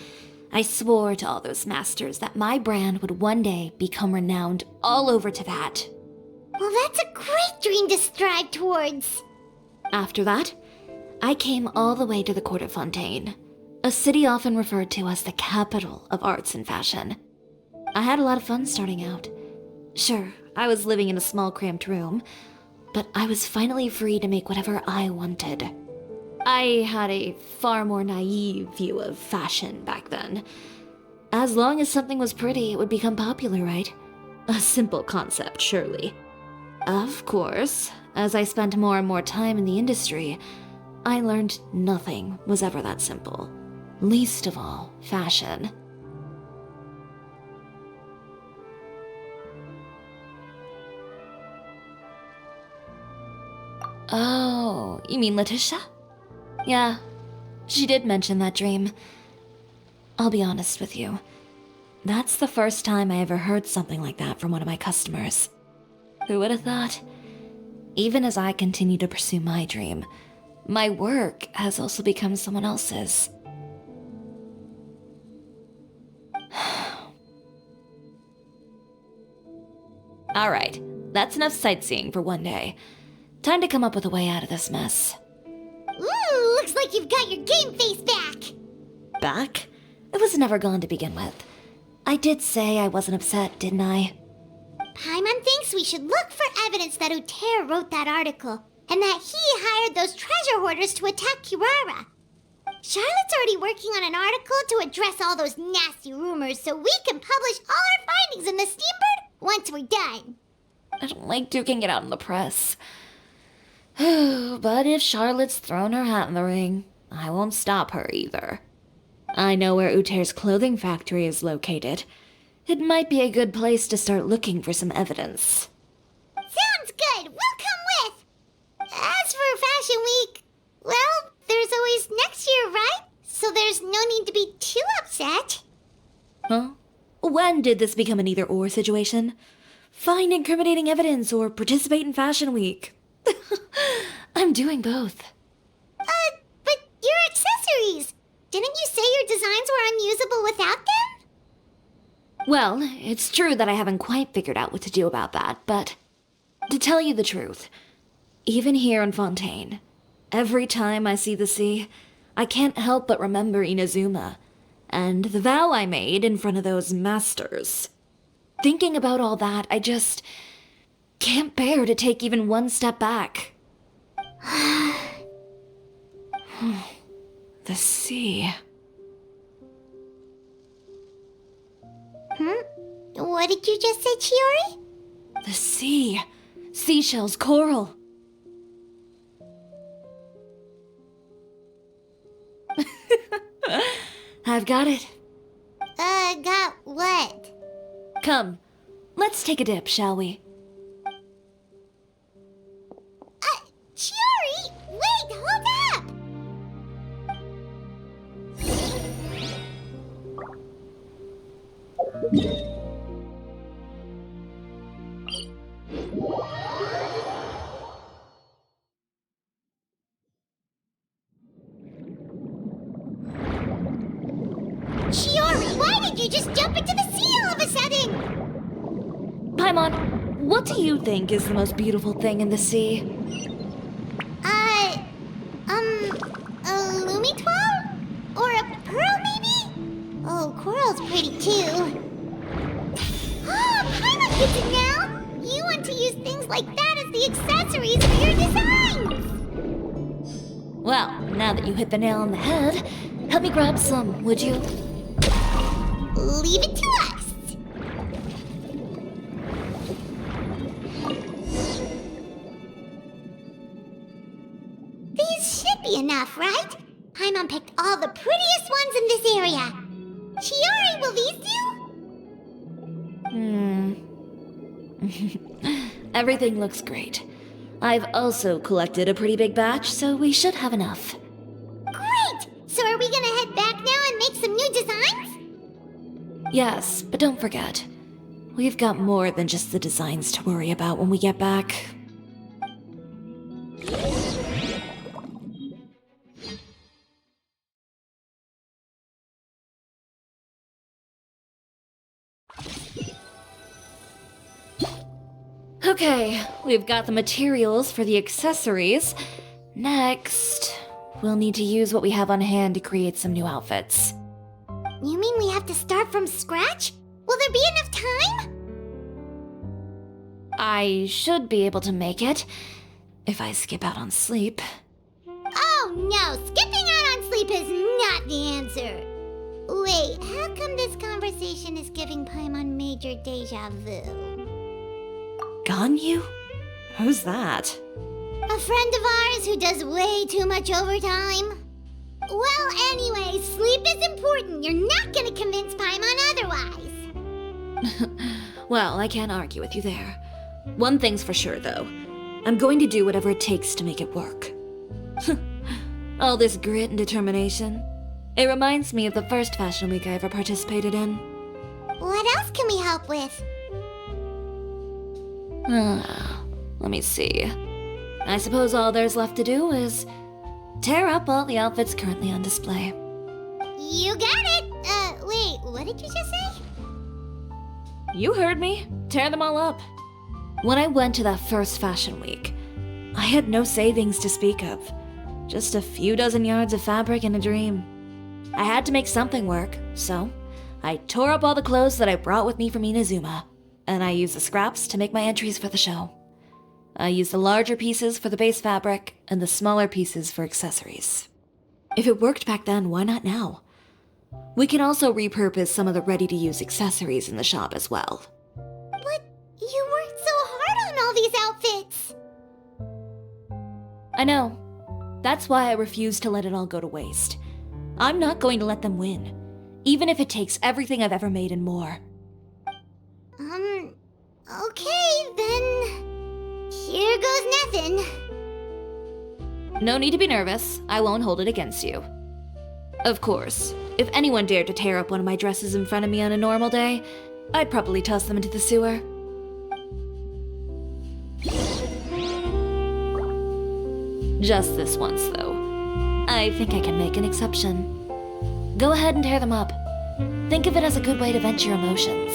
B: I swore to all those masters that my brand would one day become renowned all over Teyvat.
D: Well, that's a great dream to strive towards.
B: After that, I came all the way to the court of Fontaine, a city often referred to as the capital of arts and fashion. I had a lot of fun starting out. Sure, I was living in a small cramped room, but I was finally free to make whatever I wanted. I had a far more naive view of fashion back then. As long as something was pretty, it would become popular, right? A simple concept, surely. Of course, as I spent more and more time in the industry, I learned nothing was ever that simple. Least of all, fashion. Oh, you mean Letitia? Yeah, she did mention that dream. I'll be honest with you. That's the first time I ever heard something like that from one of my customers. Who would have thought? Even as I continue to pursue my dream, my work has also become someone else's. Alright, that's enough sightseeing for one day. Time to come up with a way out of this mess.
D: Ooh, looks like you've got your game face back.
B: Back? It was never gone to begin with. I did say I wasn't upset, didn't I?
D: Paimon thinks we should look for evidence that Uter wrote that article, and that he hired those treasure hoarders to attack Kirara. Charlotte's already working on an article to address all those nasty rumors so we can publish all our findings in the Steambird once we're done.
B: I don't like duking it out in the press. But if Charlotte's thrown her hat in the ring, I won't stop her either. I know where Uter's clothing factory is located. It might be a good place to start looking for some evidence.
D: Sounds good. We'll come with. As for Fashion Week, well, there's always next year, right? So there's no need to be too upset.
B: Huh? When did this become an either-or situation? Find incriminating evidence or participate in Fashion Week. I'm doing both.
D: But your accessories! Didn't you say your designs were unusable without them?
B: Well, it's true that I haven't quite figured out what to do about that, but to tell you the truth, even here in Fontaine, every time I see the sea, I can't help but remember Inazuma, and the vow I made in front of those masters. Thinking about all that, I just can't bear to take even one step back. The sea.
D: What did you just say, Chiori?
B: The sea. Seashells, coral. I've got it.
D: Got what?
B: Come, let's take a dip, shall we?
D: Chiori! Wait, hold up! Chiori, why did you just jump into the sea all of a sudden?
B: Paimon, what do you think is the most beautiful thing in the sea?
D: pretty too. Oh, Paimon gets it now! You want to use things like that as the accessories for your designs!
B: Well, now that you hit the nail on the head, help me grab some, would you?
D: Leave it to us! These should be enough, right? Paimon picked all the prettiest ones in this area. Chiori, will these do?
B: Everything looks great. I've also collected a pretty big batch, so we should have enough.
D: Great! So are we gonna head back now and make some new designs?
B: Yes, but don't forget, we've got more than just the designs to worry about when we get back. Okay, we've got the materials for the accessories. Next, we'll need to use what we have on hand to create some new outfits.
D: You mean we have to start from scratch? Will there be enough time?
B: I should be able to make it, if I skip out on sleep.
D: Oh no, skipping out on sleep is not the answer. Wait, how come this conversation is giving Paimon major deja vu?
B: Ganyu? Who's that?
D: A friend of ours who does way too much overtime. Well, anyway, sleep is important. You're not gonna convince Paimon otherwise.
B: Well, I can't argue with you there. One thing's for sure, though. I'm going to do whatever it takes to make it work. All this grit and determination. It reminds me of the first fashion week I ever participated in.
D: What else can we help with?
B: Let me see. I suppose all there's left to do is tear up all the outfits currently on display.
D: You got it! Wait, what did you just say?
B: You heard me. Tear them all up. When I went to that first fashion week, I had no savings to speak of. Just a few dozen yards of fabric and a dream. I had to make something work, so I tore up all the clothes that I brought with me from Inazuma, and I used the scraps to make my entries for the show. I used the larger pieces for the base fabric and the smaller pieces for accessories. If it worked back then, why not now? We can also repurpose some of the ready-to-use accessories in the shop as well.
D: But you worked so hard on all these outfits!
B: I know. That's why I refuse to let it all go to waste. I'm not going to let them win, even if it takes everything I've ever made and more.
D: Okay, then... Here goes nothing.
B: No need to be nervous. I won't hold it against you. Of course, if anyone dared to tear up one of my dresses in front of me on a normal day, I'd probably toss them into the sewer. Just this once, though. I think I can make an exception. Go ahead and tear them up. Think of it as a good way to vent your emotions.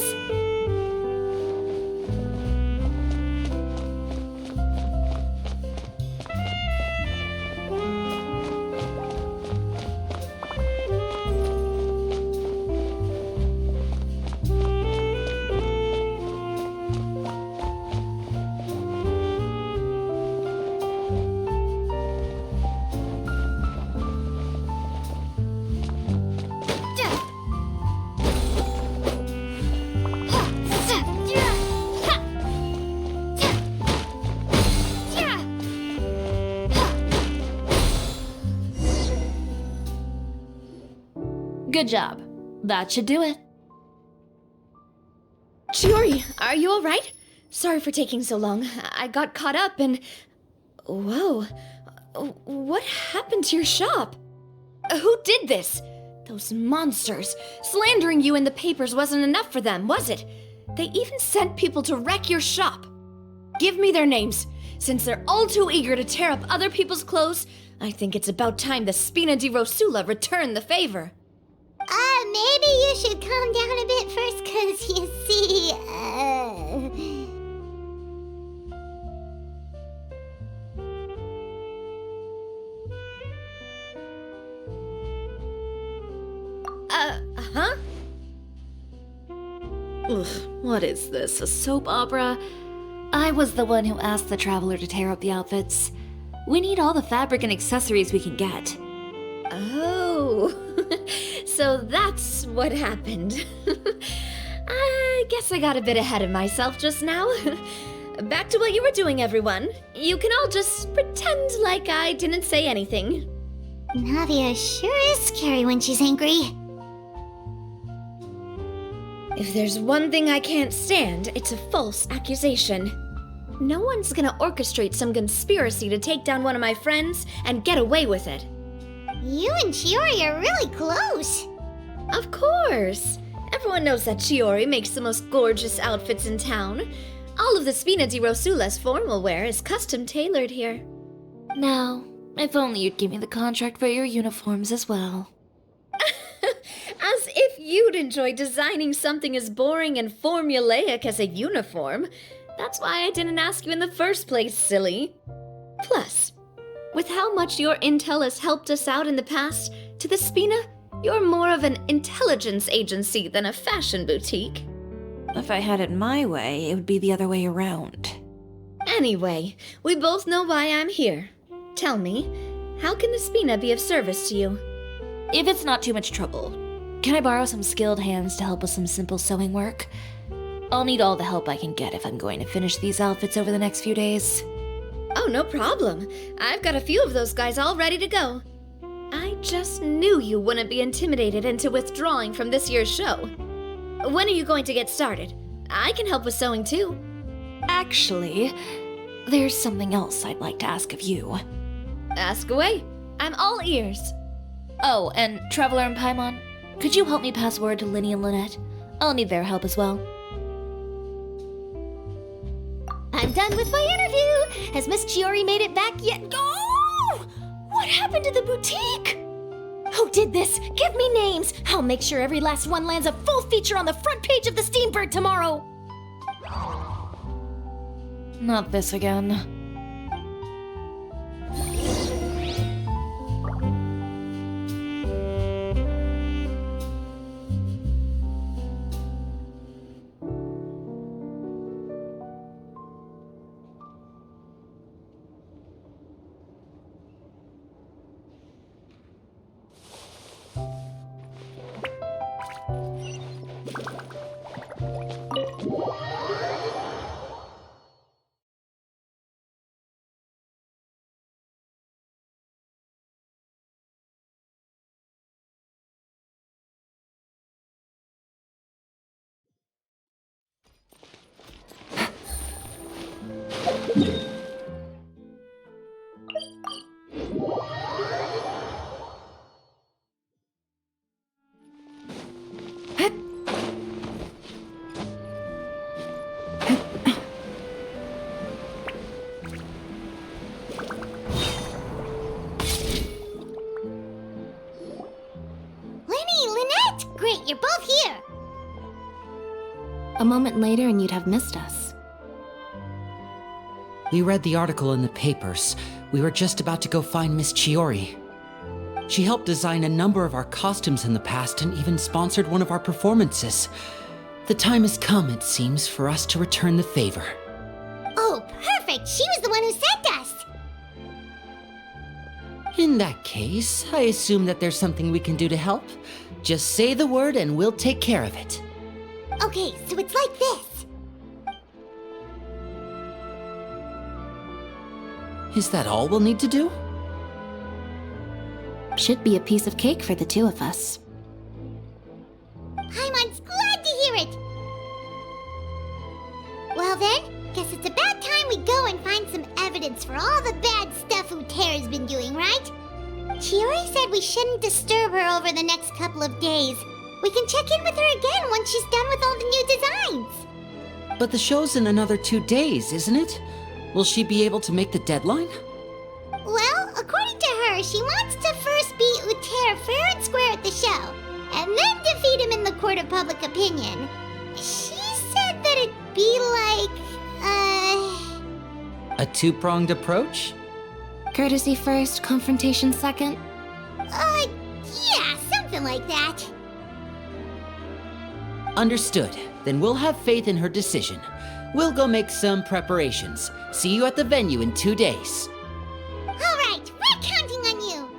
B: Good job. That should do it.
F: Chiori, are you alright? Sorry for taking so long. I got caught up and... Whoa. What happened to your shop? Who did this? Those monsters. Slandering you in the papers wasn't enough for them, was it? They even sent people to wreck your shop. Give me their names. Since they're all too eager to tear up other people's clothes, I think it's about time the Spina di Rosula return the favor.
D: Maybe you should calm down a bit first, 'cause you see,
F: Huh?
B: Ugh, what is this, a soap opera? I was the one who asked the traveler to tear up the outfits. We need all the fabric and accessories we can get.
F: Oh, so that's what happened. I guess I got a bit ahead of myself just now. Back to what you were doing, everyone. You can all just pretend like I didn't say anything.
D: Navia sure is scary when she's angry.
F: If there's one thing I can't stand, it's a false accusation. No one's gonna orchestrate some conspiracy to take down one of my friends and get away with it.
D: You and Chiori are really close.
F: Of course! Everyone knows that Chiori makes the most gorgeous outfits in town. All of the Spina di Rosula's formal wear is custom tailored here.
B: Now, if only you'd give me the contract for your uniforms as well.
F: As if you'd enjoy designing something as boring and formulaic as a uniform. That's why I didn't ask you in the first place, silly. Plus, with how much your intel has helped us out in the past, to the Spina, you're more of an intelligence agency than a fashion boutique.
B: If I had it my way, it would be the other way around.
F: Anyway, we both know why I'm here. Tell me, how can the Spina be of service to you?
B: If it's not too much trouble, can I borrow some skilled hands to help with some simple sewing work? I'll need all the help I can get if I'm going to finish these outfits over the next few days.
F: Oh, no problem. I've got a few of those guys all ready to go. I just knew you wouldn't be intimidated into withdrawing from this year's show. When are you going to get started? I can help with sewing too.
B: Actually, there's something else I'd like to ask of you.
F: Ask away. I'm all ears.
B: Oh, and Traveler and Paimon, could you help me pass word to Linny and Lynette? I'll need their help as well.
D: I'm done with my interview. Has Miss Chiori made it back yet? Oh! What happened to the boutique? Who did this? Give me names. I'll make sure every last one lands a full feature on the front page of the Steambird tomorrow.
B: Not this again.
D: You're both here!
A: A moment later and you'd have missed us.
M: We read the article in the papers. We were just about to go find Miss Chiori. She helped design a number of our costumes in the past and even sponsored one of our performances. The time has come, it seems, for us to return the favor.
D: Oh, perfect! She was the one who sent us!
M: In that case, I assume that there's something we can do to help. Just say the word and we'll take care of it.
D: Okay, so it's like this.
M: Is that all we'll need to do?
A: Should be a piece of cake for the two of us.
D: Paimon's glad to hear it! Well then, guess it's about time we go and find some evidence for all the bad stuff Uterra's been doing, right? Chiori said we shouldn't disturb her over the next couple of days. We can check in with her again once she's done with all the new designs.
M: But the show's in another 2 days, isn't it? Will she be able to make the deadline?
D: Well, according to her, she wants to first beat Uterra fair and square at the show, and then defeat him in the court of public opinion. She said that it'd be like,
M: A two-pronged approach?
A: Courtesy first, confrontation second?
D: Yeah, something like that.
M: Understood. Then we'll have faith in her decision. We'll go make some preparations. See you at the venue in 2 days.
D: All right, we're counting on you.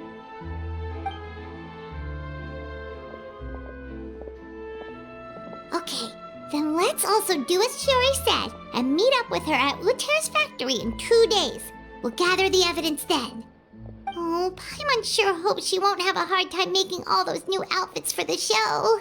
D: Okay, then let's also do as Chiori said and meet up with her at Uter's factory in 2 days. We'll gather the evidence then. Oh, Paimon sure hopes she won't have a hard time making all those new outfits for the show.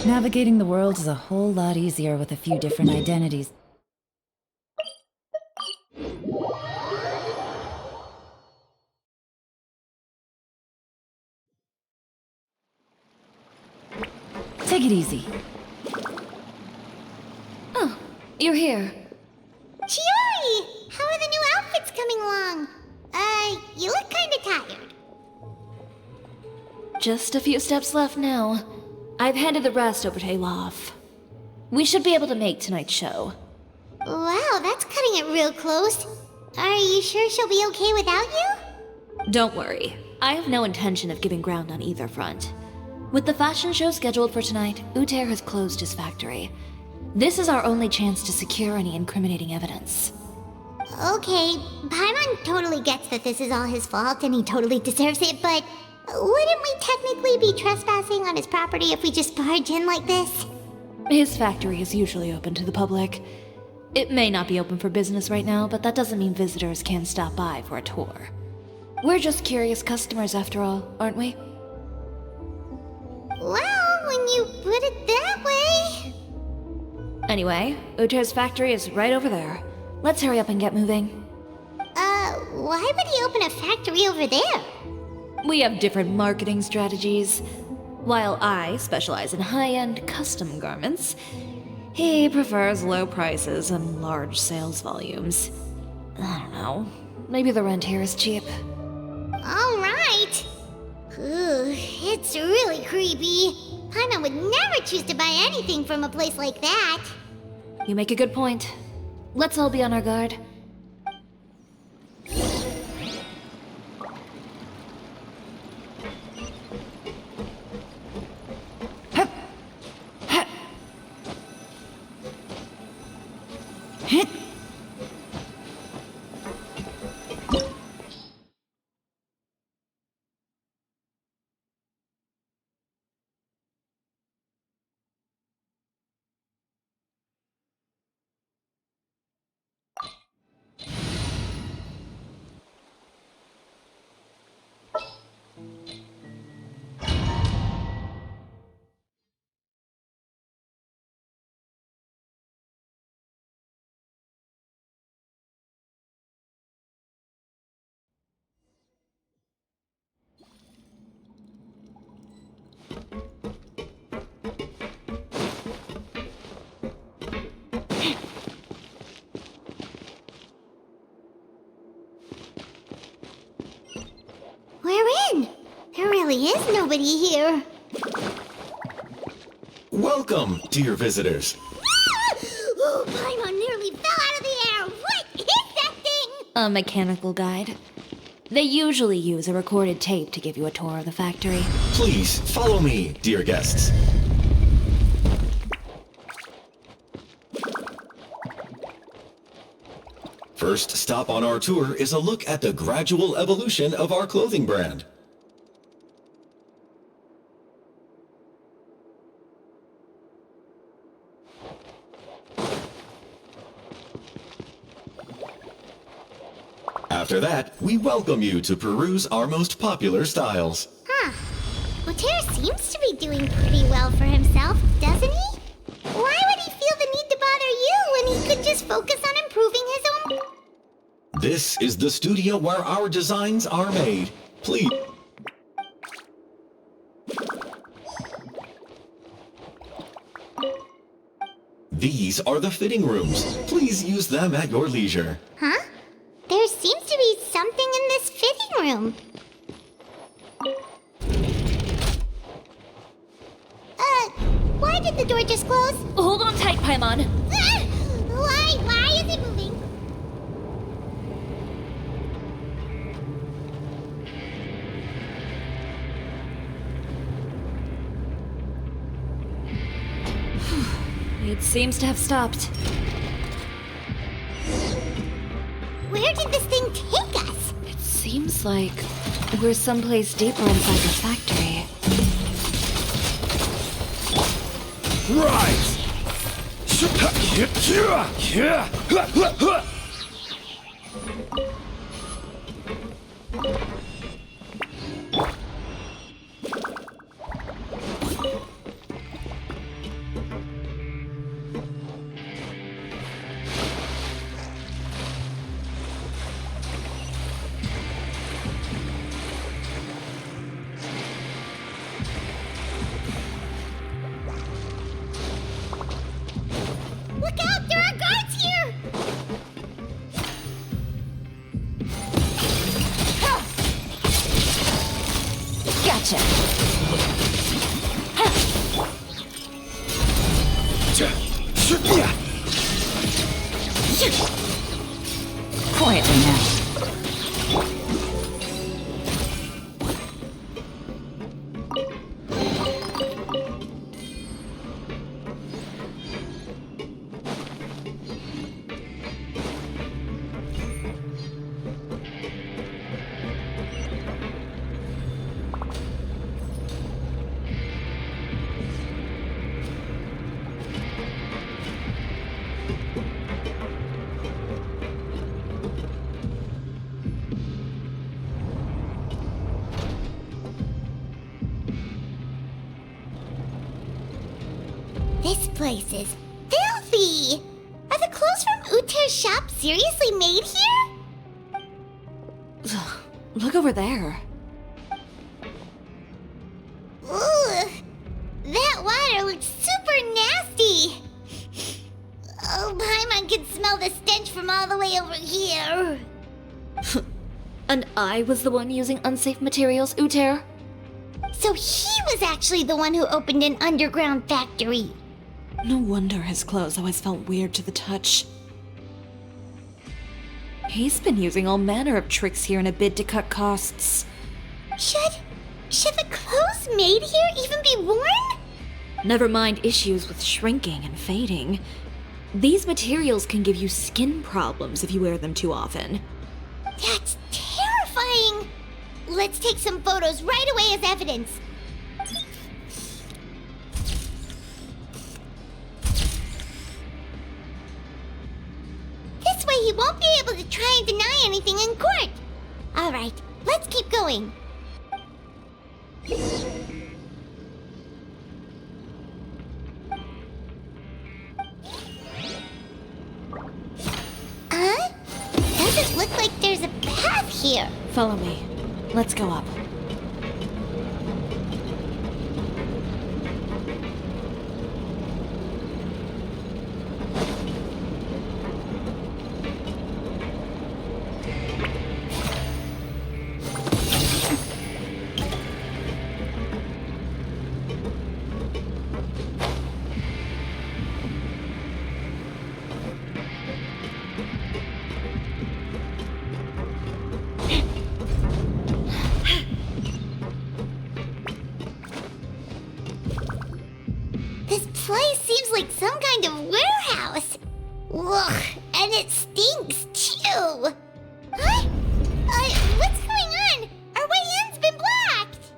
N: Navigating the world is a whole lot easier with a few different identities. Take it easy.
B: Oh, you're here.
D: Chiori! How are the new outfits coming along? You look kinda tired.
B: Just a few steps left now. I've handed the rest over to Elof. We should be able to make tonight's show.
D: Wow, that's cutting it real close. Are you sure she'll be okay without you?
B: Don't worry. I have no intention of giving ground on either front. With the fashion show scheduled for tonight, Uter has closed his factory. This is our only chance to secure any incriminating evidence.
D: Okay, Paimon totally gets that this is all his fault and he totally deserves it, but wouldn't we technically be trespassing on his property if we just barge in like this?
B: His factory is usually open to the public. It may not be open for business right now, but that doesn't mean visitors can't stop by for a tour. We're just curious customers after all, aren't we?
D: Well, when you put it that way...
B: Anyway, Uter's factory is right over there. Let's hurry up and get moving.
D: Why would he open a factory over there?
B: We have different marketing strategies. While I specialize in high-end custom garments, he prefers low prices and large sales volumes. I don't know. Maybe the rent here is cheap.
D: All right. Ooh, it's really creepy. Paimon would never choose to buy anything from a place like that.
B: You make a good point. Let's all be on our guard.
D: We're in. There really is nobody here.
O: Welcome, dear visitors.
D: Oh, Paimon nearly fell out of the air. What is that thing?
B: A mechanical guide. They usually use a recorded tape to give you a tour of the factory.
O: Please follow me, dear guests. First stop on our tour is a look at the gradual evolution of our clothing brand. After that, we welcome you to peruse our most popular styles.
D: Huh. Uter seems to be doing pretty well for himself, doesn't he? Why would he feel the just focus on improving his own...
O: This is the studio where our designs are made. Please. These are the fitting rooms. Please use them at your leisure.
D: Huh? There seems to be something in this fitting room. Why did the door just close?
B: Hold on tight, Paimon.
D: Why is it moving?
B: It seems to have stopped.
D: Where did this thing take us?
B: It seems like we're someplace deeper inside the factory.
I: Rise!
D: Look out! There are guards here!
B: Gotcha.
N: Quietly now.
D: This place is filthy! Are the clothes from Uter's shop seriously made here?
B: Look over there.
D: Ugh! That water looks super nasty! Oh, Paimon can smell the stench from all the way over here.
B: And I was the one using unsafe materials, Uter?
D: So he was actually the one who opened an underground factory.
B: No wonder his clothes always felt weird to the touch. He's been using all manner of tricks here in a bid to cut costs.
D: Should the clothes made here even be worn?
B: Never mind issues with shrinking and fading. These materials can give you skin problems if you wear them too often.
D: That's terrifying! Let's take some photos right away as evidence. This way he won't be able to try and deny anything in court. Alright, let's keep going. Huh? Doesn't look like there's a path here.
B: Follow me. Let's go up.
D: This place seems like some kind of warehouse. Ugh, and it stinks too. Huh? What's going on? Our way in's been blocked.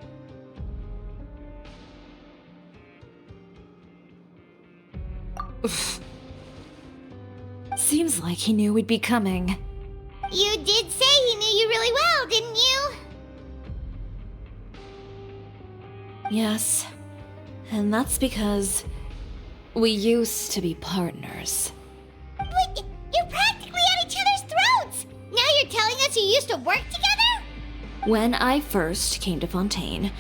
B: Seems like he knew we'd be coming.
D: You did say he knew you really well, didn't you?
B: Yes. And that's because we used to be partners.
D: But because you used to work together?
B: When I first came to Fontaine,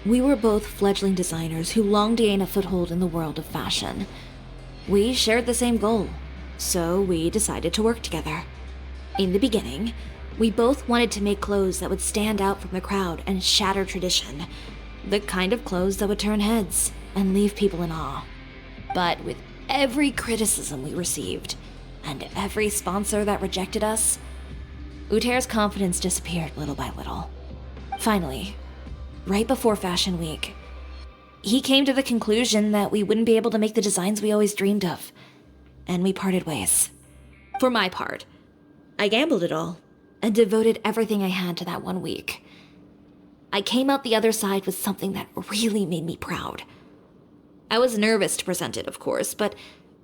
B: we were both fledgling designers who longed to gain a foothold in the world of fashion. We shared the same goal, so we decided to work together. In the beginning, we both wanted to make clothes that would stand out from the crowd and shatter tradition. The kind of clothes that would turn heads and leave people in awe. But with every criticism we received, and every sponsor that rejected us, Uter's confidence disappeared little by little. Finally, right before Fashion Week, he came to the conclusion that we wouldn't be able to make the designs we always dreamed of, and we parted ways. For my part, I gambled it all and devoted everything I had to that 1 week. I came out the other side with something that really made me proud. I was nervous to present it, of course, but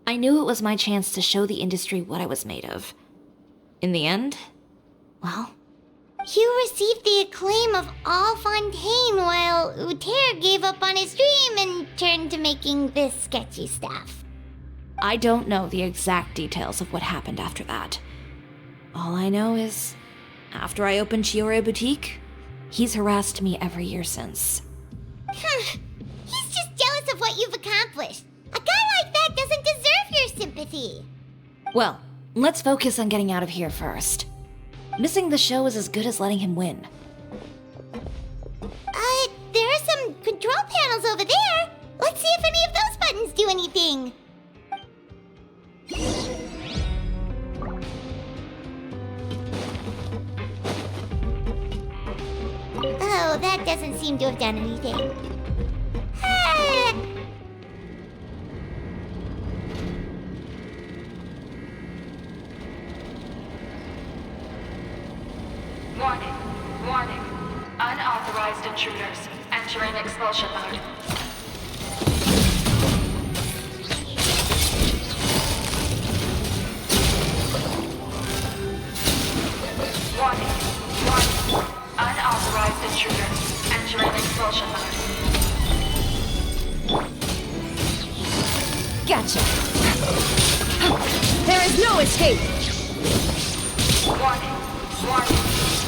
B: I knew it was my chance to show the industry what I was made of. In the end, well,
D: You received the acclaim of all Fontaine while Uter gave up on his dream and turned to making this sketchy stuff.
B: I don't know the exact details of what happened after that. All I know is, after I opened Chiori Boutique, he's harassed me every year since.
D: He's just jealous of what you've accomplished. A guy like that doesn't deserve your sympathy.
B: Well, let's focus on getting out of here first. Missing the show is as good as letting him win.
D: There are some control panels over there. Let's see if any of those buttons do anything. Oh, that doesn't seem to have done anything.
P: Warning, warning. Unauthorized intruders entering expulsion mode. Warning, warning. Unauthorized intruders entering expulsion mode.
B: Gotcha. There is no escape.
P: Warning, warning.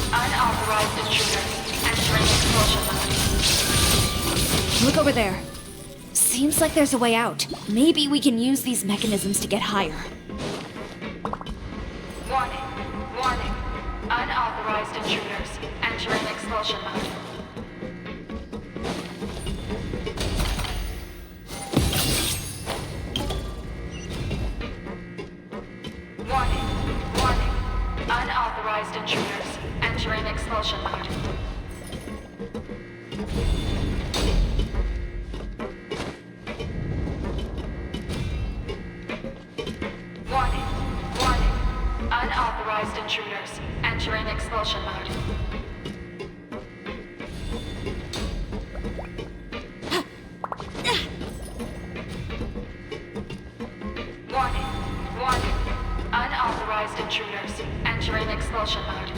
P: Unauthorized intruders entering expulsion mode.
B: Look over there. Seems like there's a way out. Maybe we can use these mechanisms to get higher.
P: Warning, warning. Unauthorized intruders entering expulsion mode. Warning, warning. Unauthorized intruders entering expulsion mode. Warning, warning. Unauthorized intruders entering expulsion mode. Warning, warning. Unauthorized intruders entering expulsion mode.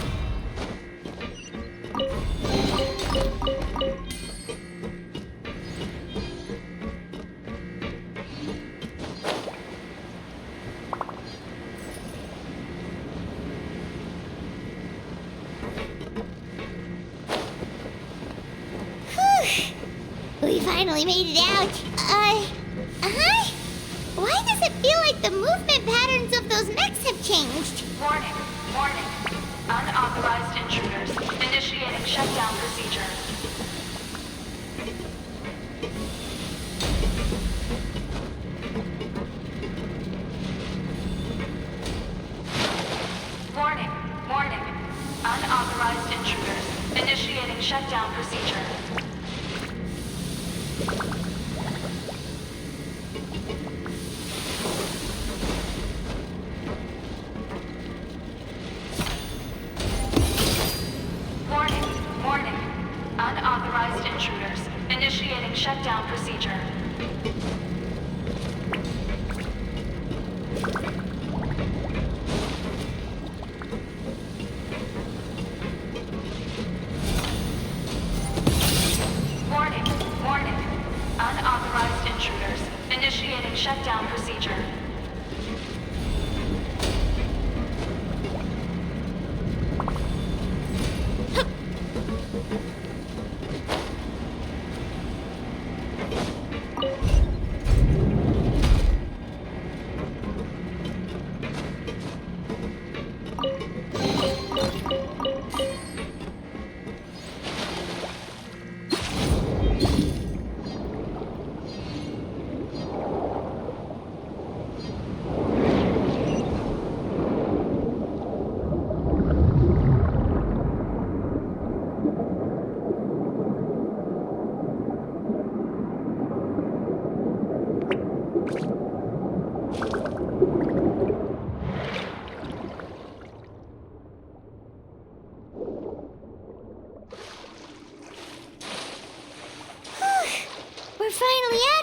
D: We finally made it out. Why does it feel like the movement patterns of those mechs have changed?
P: Warning, warning. Unauthorized intruders initiating shutdown procedure. Warning, warning. Unauthorized intruders initiating shutdown procedure. Warning, warning. Unauthorized intruders initiating shutdown procedure. Warning, warning. Unauthorized intruders initiating shutdown procedure.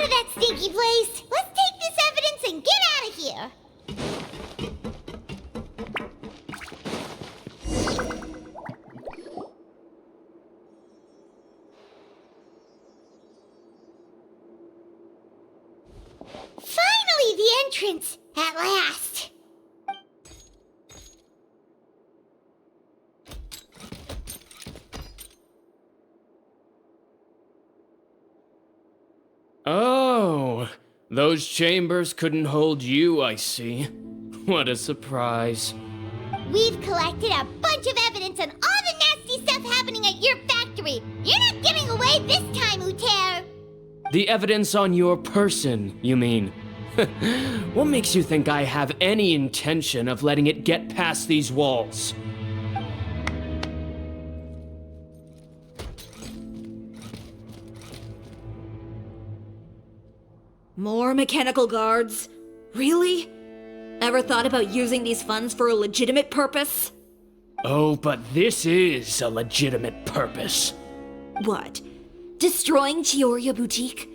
D: of that stinky place. Let's take this evidence and get out of here. Finally, the entrance! At last!
E: Oh, those chambers couldn't hold you, I see. What a surprise.
D: We've collected a bunch of evidence on all the nasty stuff happening at your factory. You're not getting away this time, Uter.
E: The evidence on your person, you mean? What makes you think I have any intention of letting it get past these walls?
B: More mechanical guards? Really? Ever thought about using these funds for a legitimate purpose?
E: Oh, but this is a legitimate purpose.
B: What? Destroying Chiori Boutique?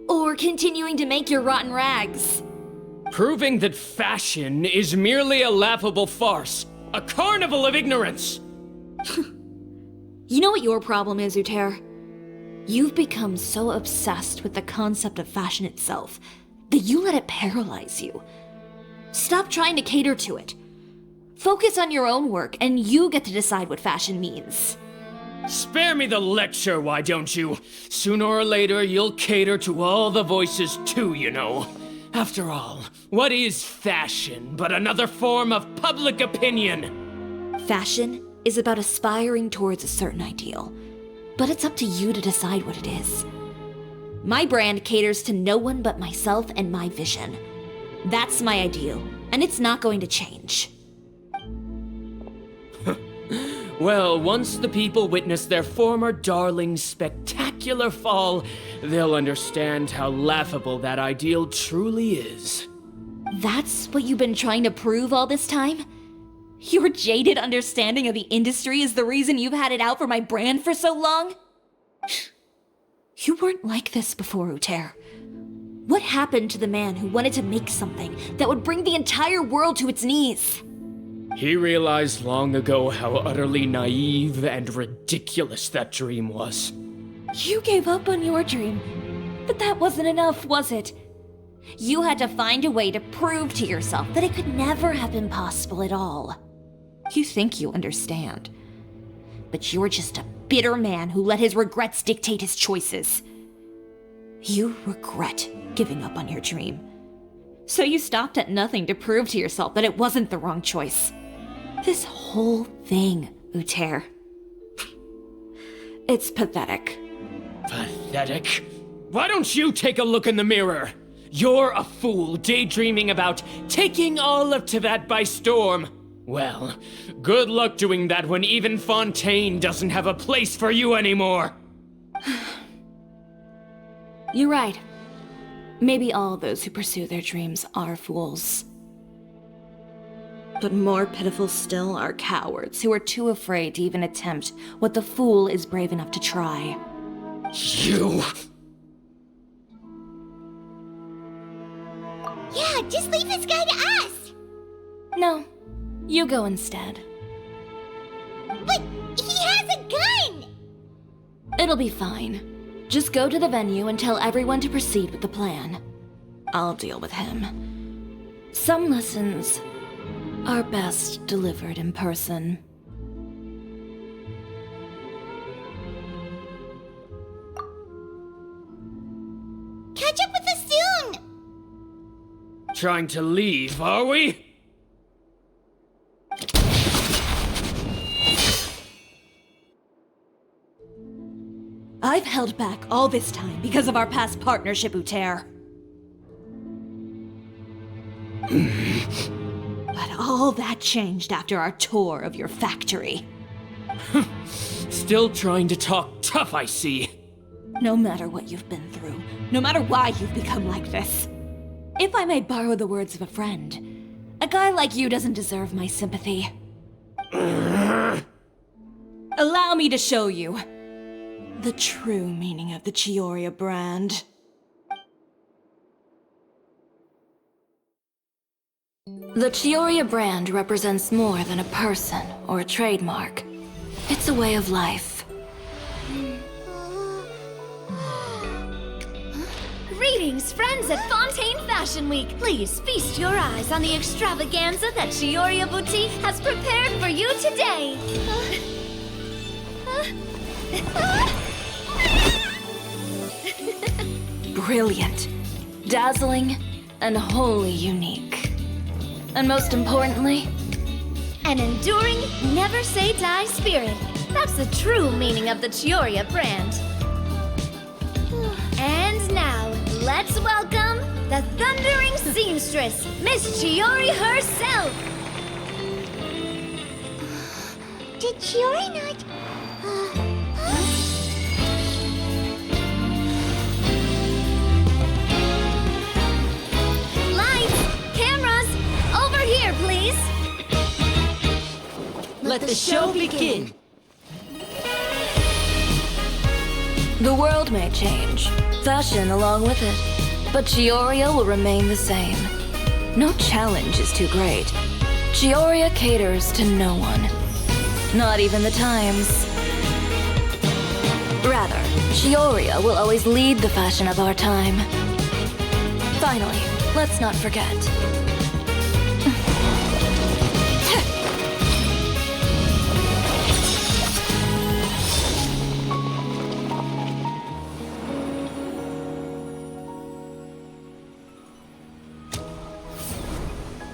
B: Or continuing to make your rotten rags?
E: Proving that fashion is merely a laughable farce, a carnival of ignorance.
B: You know what your problem is, Uter? You've become so obsessed with the concept of fashion itself that you let it paralyze you. Stop trying to cater to it. Focus on your own work, and you get to decide what fashion means.
E: Spare me the lecture, why don't you? Sooner or later, you'll cater to all the voices too, you know. After all, what is fashion but another form of public opinion?
B: Fashion is about aspiring towards a certain ideal, but it's up to you to decide what it is. My brand caters to no one but myself and my vision. That's my ideal, and it's not going to change.
E: Well, once the people witness their former darling's spectacular fall, they'll understand how laughable that ideal truly is.
B: That's what you've been trying to prove all this time? Your jaded understanding of the industry is the reason you've had it out for my brand for so long? You weren't like this before, Uter. What happened to the man who wanted to make something that would bring the entire world to its knees?
E: He realized long ago how utterly naive and ridiculous that dream was.
B: You gave up on your dream, but that wasn't enough, was it? You had to find a way to prove to yourself that it could never have been possible at all. You think you understand, but you're just a bitter man who let his regrets dictate his choices. You regret giving up on your dream. So you stopped at nothing to prove to yourself that it wasn't the wrong choice. This whole thing, Uter. It's pathetic.
E: Pathetic? Why don't you take a look in the mirror? You're a fool daydreaming about taking all of Teyvat by storm. Well, good luck doing that when even Fontaine doesn't have a place for you anymore.
B: You're right. Maybe all those who pursue their dreams are fools. But more pitiful still are cowards who are too afraid to even attempt what the fool is brave enough to try.
E: You!
D: Yeah, just leave this guy to us!
B: No, you go instead.
D: But he has a gun!
B: It'll be fine. Just go to the venue and tell everyone to proceed with the plan. I'll deal with him. Some lessons are best delivered in person.
D: Catch up with us soon!
E: Trying to leave, are we?
B: I've held back all this time because of our past partnership, Uter. But all that changed after our tour of your factory.
E: Still trying to talk tough, I see.
B: No matter what you've been through, no matter why you've become like this. If I may borrow the words of a friend, a guy like you doesn't deserve my sympathy. Allow me to show you the true meaning of the Chiori brand. The Chiori brand represents more than a person or a trademark. It's a way of life.
Q: Greetings, friends at Fontaine Fashion Week. Please feast your eyes on the extravaganza that Chiori Boutique has prepared for you today.
B: Brilliant, dazzling, and wholly unique. And most importantly,
Q: An enduring, never-say-die spirit. That's the true meaning of the Chiori brand. And now, let's welcome the thundering seamstress, Miss Chiori herself!
D: Did Chiori not...
Q: Lights! Cameras! Over here, please!
M: Let the show begin!
B: the world may change, fashion along with it, but Chiori will remain the same. No challenge is too great. Chiori caters to no one. Not even the times. Rather, Chiori will always lead the fashion of our time. Finally, let's not forget.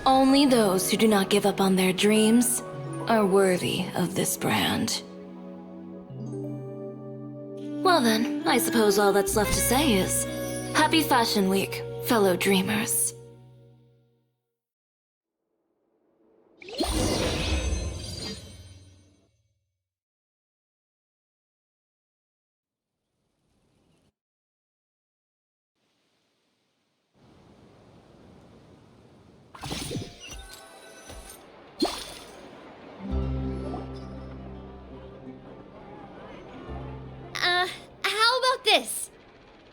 B: Only those who do not give up on their dreams are worthy of this brand. Well then, I suppose all that's left to say is, Happy Fashion Week, fellow dreamers.
Q: How about this?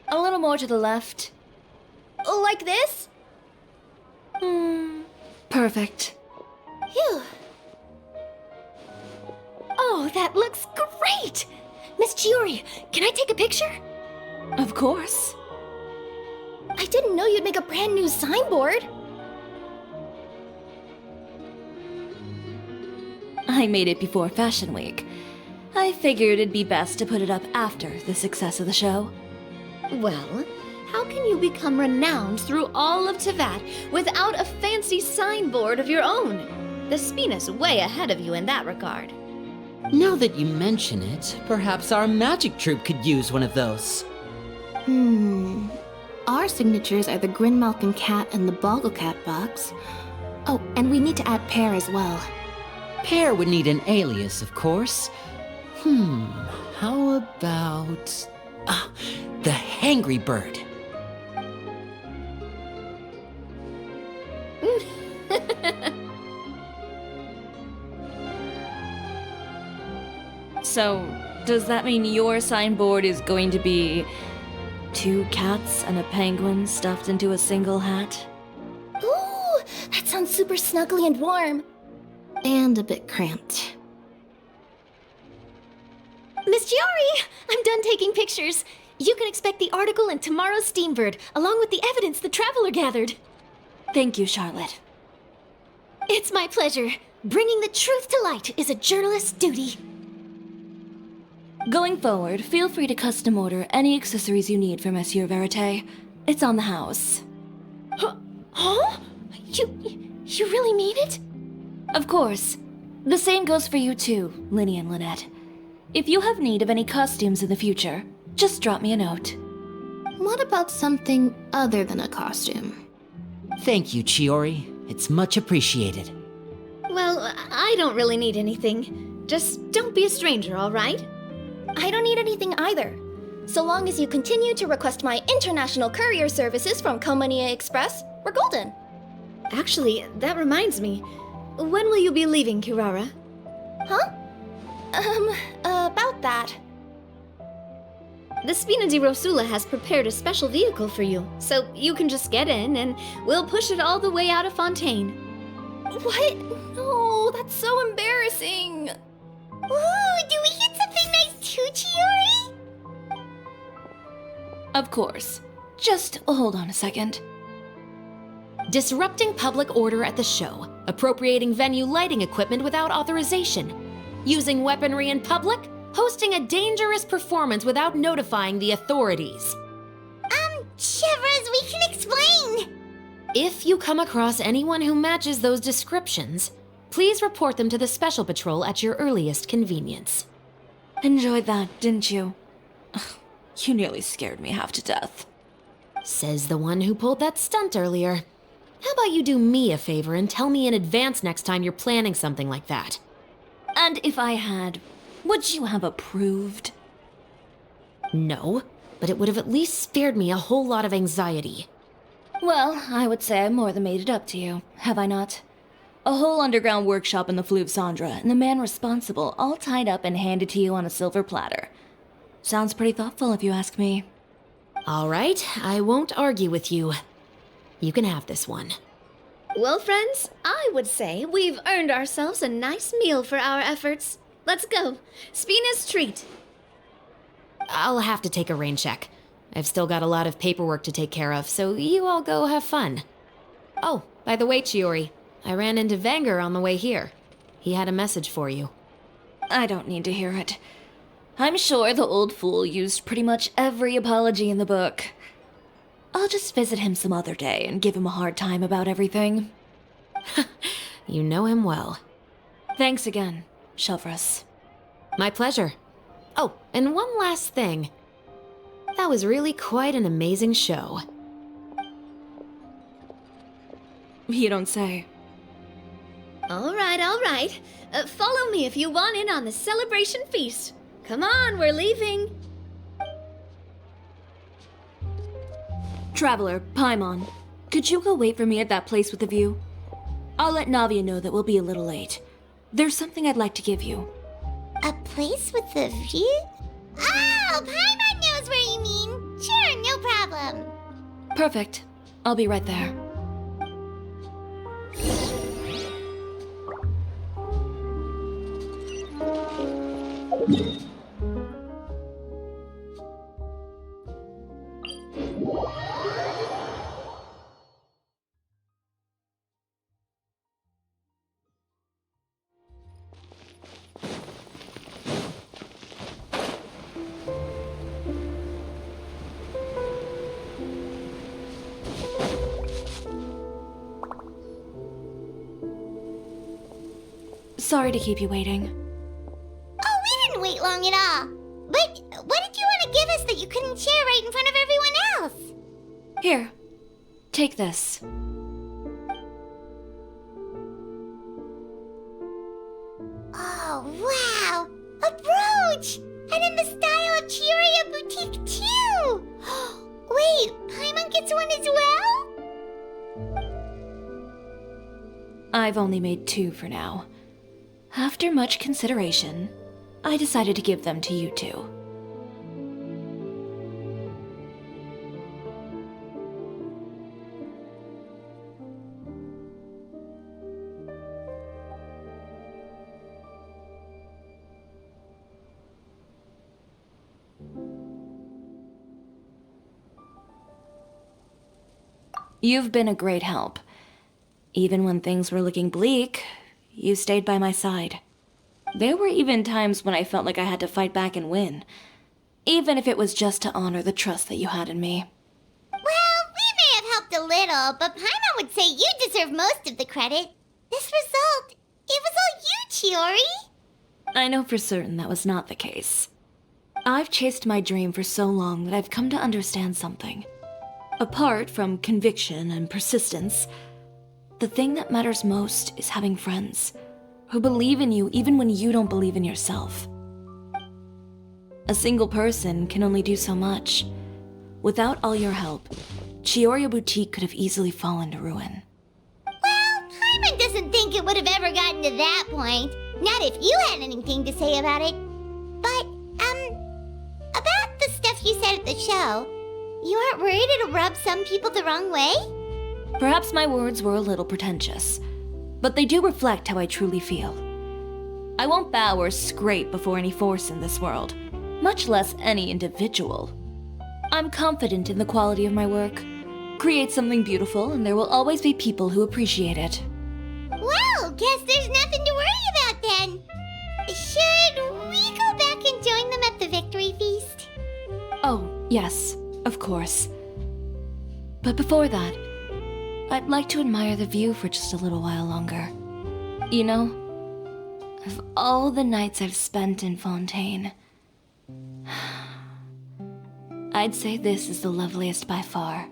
B: A little more to the left.
Q: Like this?
B: Perfect.
Q: Phew. Oh, that looks great! Miss Chiori, can I take a picture?
B: Of course.
Q: I didn't know you'd make a brand new signboard.
B: I made it before Fashion Week. I figured it'd be best to put it up after the success of the show.
Q: Well, how can you become renowned through all of Tevat without a fancy signboard of your own? The Spina's way ahead of you in that regard.
M: Now that you mention it, perhaps our magic troupe could use one of those.
C: Our signatures are the Grinmalkin cat and the Boggle cat box. Oh, and we need to add Pear as well.
M: Pear would need an alias, of course. How about... the Hangry Bird.
B: So, does that mean your signboard is going to be 2 cats and a penguin stuffed into a single hat?
Q: Ooh, that sounds super snuggly and warm.
C: And a bit cramped.
Q: Miss Chiori, I'm done taking pictures. You can expect the article in tomorrow's Steambird, along with the evidence the Traveler gathered.
B: Thank you, Charlotte.
Q: It's my pleasure. Bringing the truth to light is a journalist's duty.
B: Going forward, feel free to custom order any accessories you need for Monsieur Verite. It's on the house.
Q: Huh? You really mean it?
B: Of course. The same goes for you too, Linny and Lynette. If you have need of any costumes in the future, just drop me a note.
C: What about something other than a costume?
M: Thank you, Chiori. It's much appreciated.
Q: Well, I don't really need anything. Just don't be a stranger, all right?
F: I don't need anything either. So long as you continue to request my international courier services from Komania Express, we're golden.
Q: Actually, that reminds me. When will you be leaving, Kirara?
F: Huh? About that.
Q: The Spina di Rosula has prepared a special vehicle for you, so you can just get in and we'll push it all the way out of Fontaine.
F: What? No, that's so embarrassing.
D: Ooh, do we get something nice too, Chiori?
B: Of course. Just hold on a second.
A: Disrupting public order at the show, appropriating venue lighting equipment without authorization, using weaponry in public, hosting a dangerous performance without notifying the authorities.
D: Chevras, we can explain!
A: If you come across anyone who matches those descriptions, please report them to the Special Patrol at your earliest convenience.
B: Enjoyed that, didn't you? Ugh, you nearly scared me half to death.
A: Says the one who pulled that stunt earlier. How about you do me a favor and tell me in advance next time you're planning something like that?
B: And if I had, would you have approved?
A: No, but it would have at least spared me a whole lot of anxiety.
B: Well, I would say I more than made it up to you, have I not? A whole underground workshop in the Fleuve Cendra, and the man responsible all tied up and handed to you on a silver platter. Sounds pretty thoughtful if you ask me.
A: All right, I won't argue with you. You can have this one.
Q: Well, friends, I would say we've earned ourselves a nice meal for our efforts. Let's go. Spina's treat.
A: I'll have to take a rain check. I've still got a lot of paperwork to take care of, so you all go have fun. Oh, by the way, Chiori, I ran into Vanger on the way here. He had a message for you.
B: I don't need to hear it. I'm sure the old fool used pretty much every apology in the book. I'll just visit him some other day and give him a hard time about everything.
A: You know him well.
B: Thanks again, Chevras.
A: My pleasure. Oh, and one last thing. That was really quite an amazing show.
B: You don't say.
Q: All right, all right. Follow me if you want in on the celebration feast. Come on, we're leaving.
B: Traveler, Paimon, could you go wait for me at that place with the view? I'll let Navia know that we'll be a little late. There's something I'd like to give you.
D: A place with a view? Oh, Paimon knows where you mean. Sure, no problem.
B: Perfect. I'll be right there. Sorry to keep you waiting.
D: Oh, we didn't wait long at all. But what did you want to give us that you couldn't share right in front of everyone else?
B: Here, take this.
D: Oh, wow! A brooch! And in the style of Chiori Boutique, too! Wait, Paimon gets one as well?
B: I've only made 2 for now. After much consideration, I decided to give them to you two. You've been a great help. Even when things were looking bleak, you stayed by my side. There were even times when I felt like I had to fight back and win, even if it was just to honor the trust that you had in me.
D: Well, we may have helped a little, but Paimon would say you deserve most of the credit. This result, it was all you, Chiori.
B: I know for certain that was not the case. I've chased my dream for so long that I've come to understand something. Apart from conviction and persistence, the thing that matters most is having friends who believe in you even when you don't believe in yourself. A single person can only do so much. Without all your help, Chiori Boutique could have easily fallen to ruin.
D: Well, Paimon doesn't think it would have ever gotten to that point. Not if you had anything to say about it. But, about the stuff you said at the show, you aren't worried it'll rub some people the wrong way?
B: Perhaps my words were a little pretentious, but they do reflect how I truly feel. I won't bow or scrape before any force in this world, much less any individual. I'm confident in the quality of my work. Create something beautiful, and there will always be people who appreciate it.
D: Well, guess there's nothing to worry about then. Should we go back and join them at the victory feast?
B: Oh, yes, of course. But before that, I'd like to admire the view for just a little while longer. You know, of all the nights I've spent in Fontaine, I'd say this is the loveliest by far.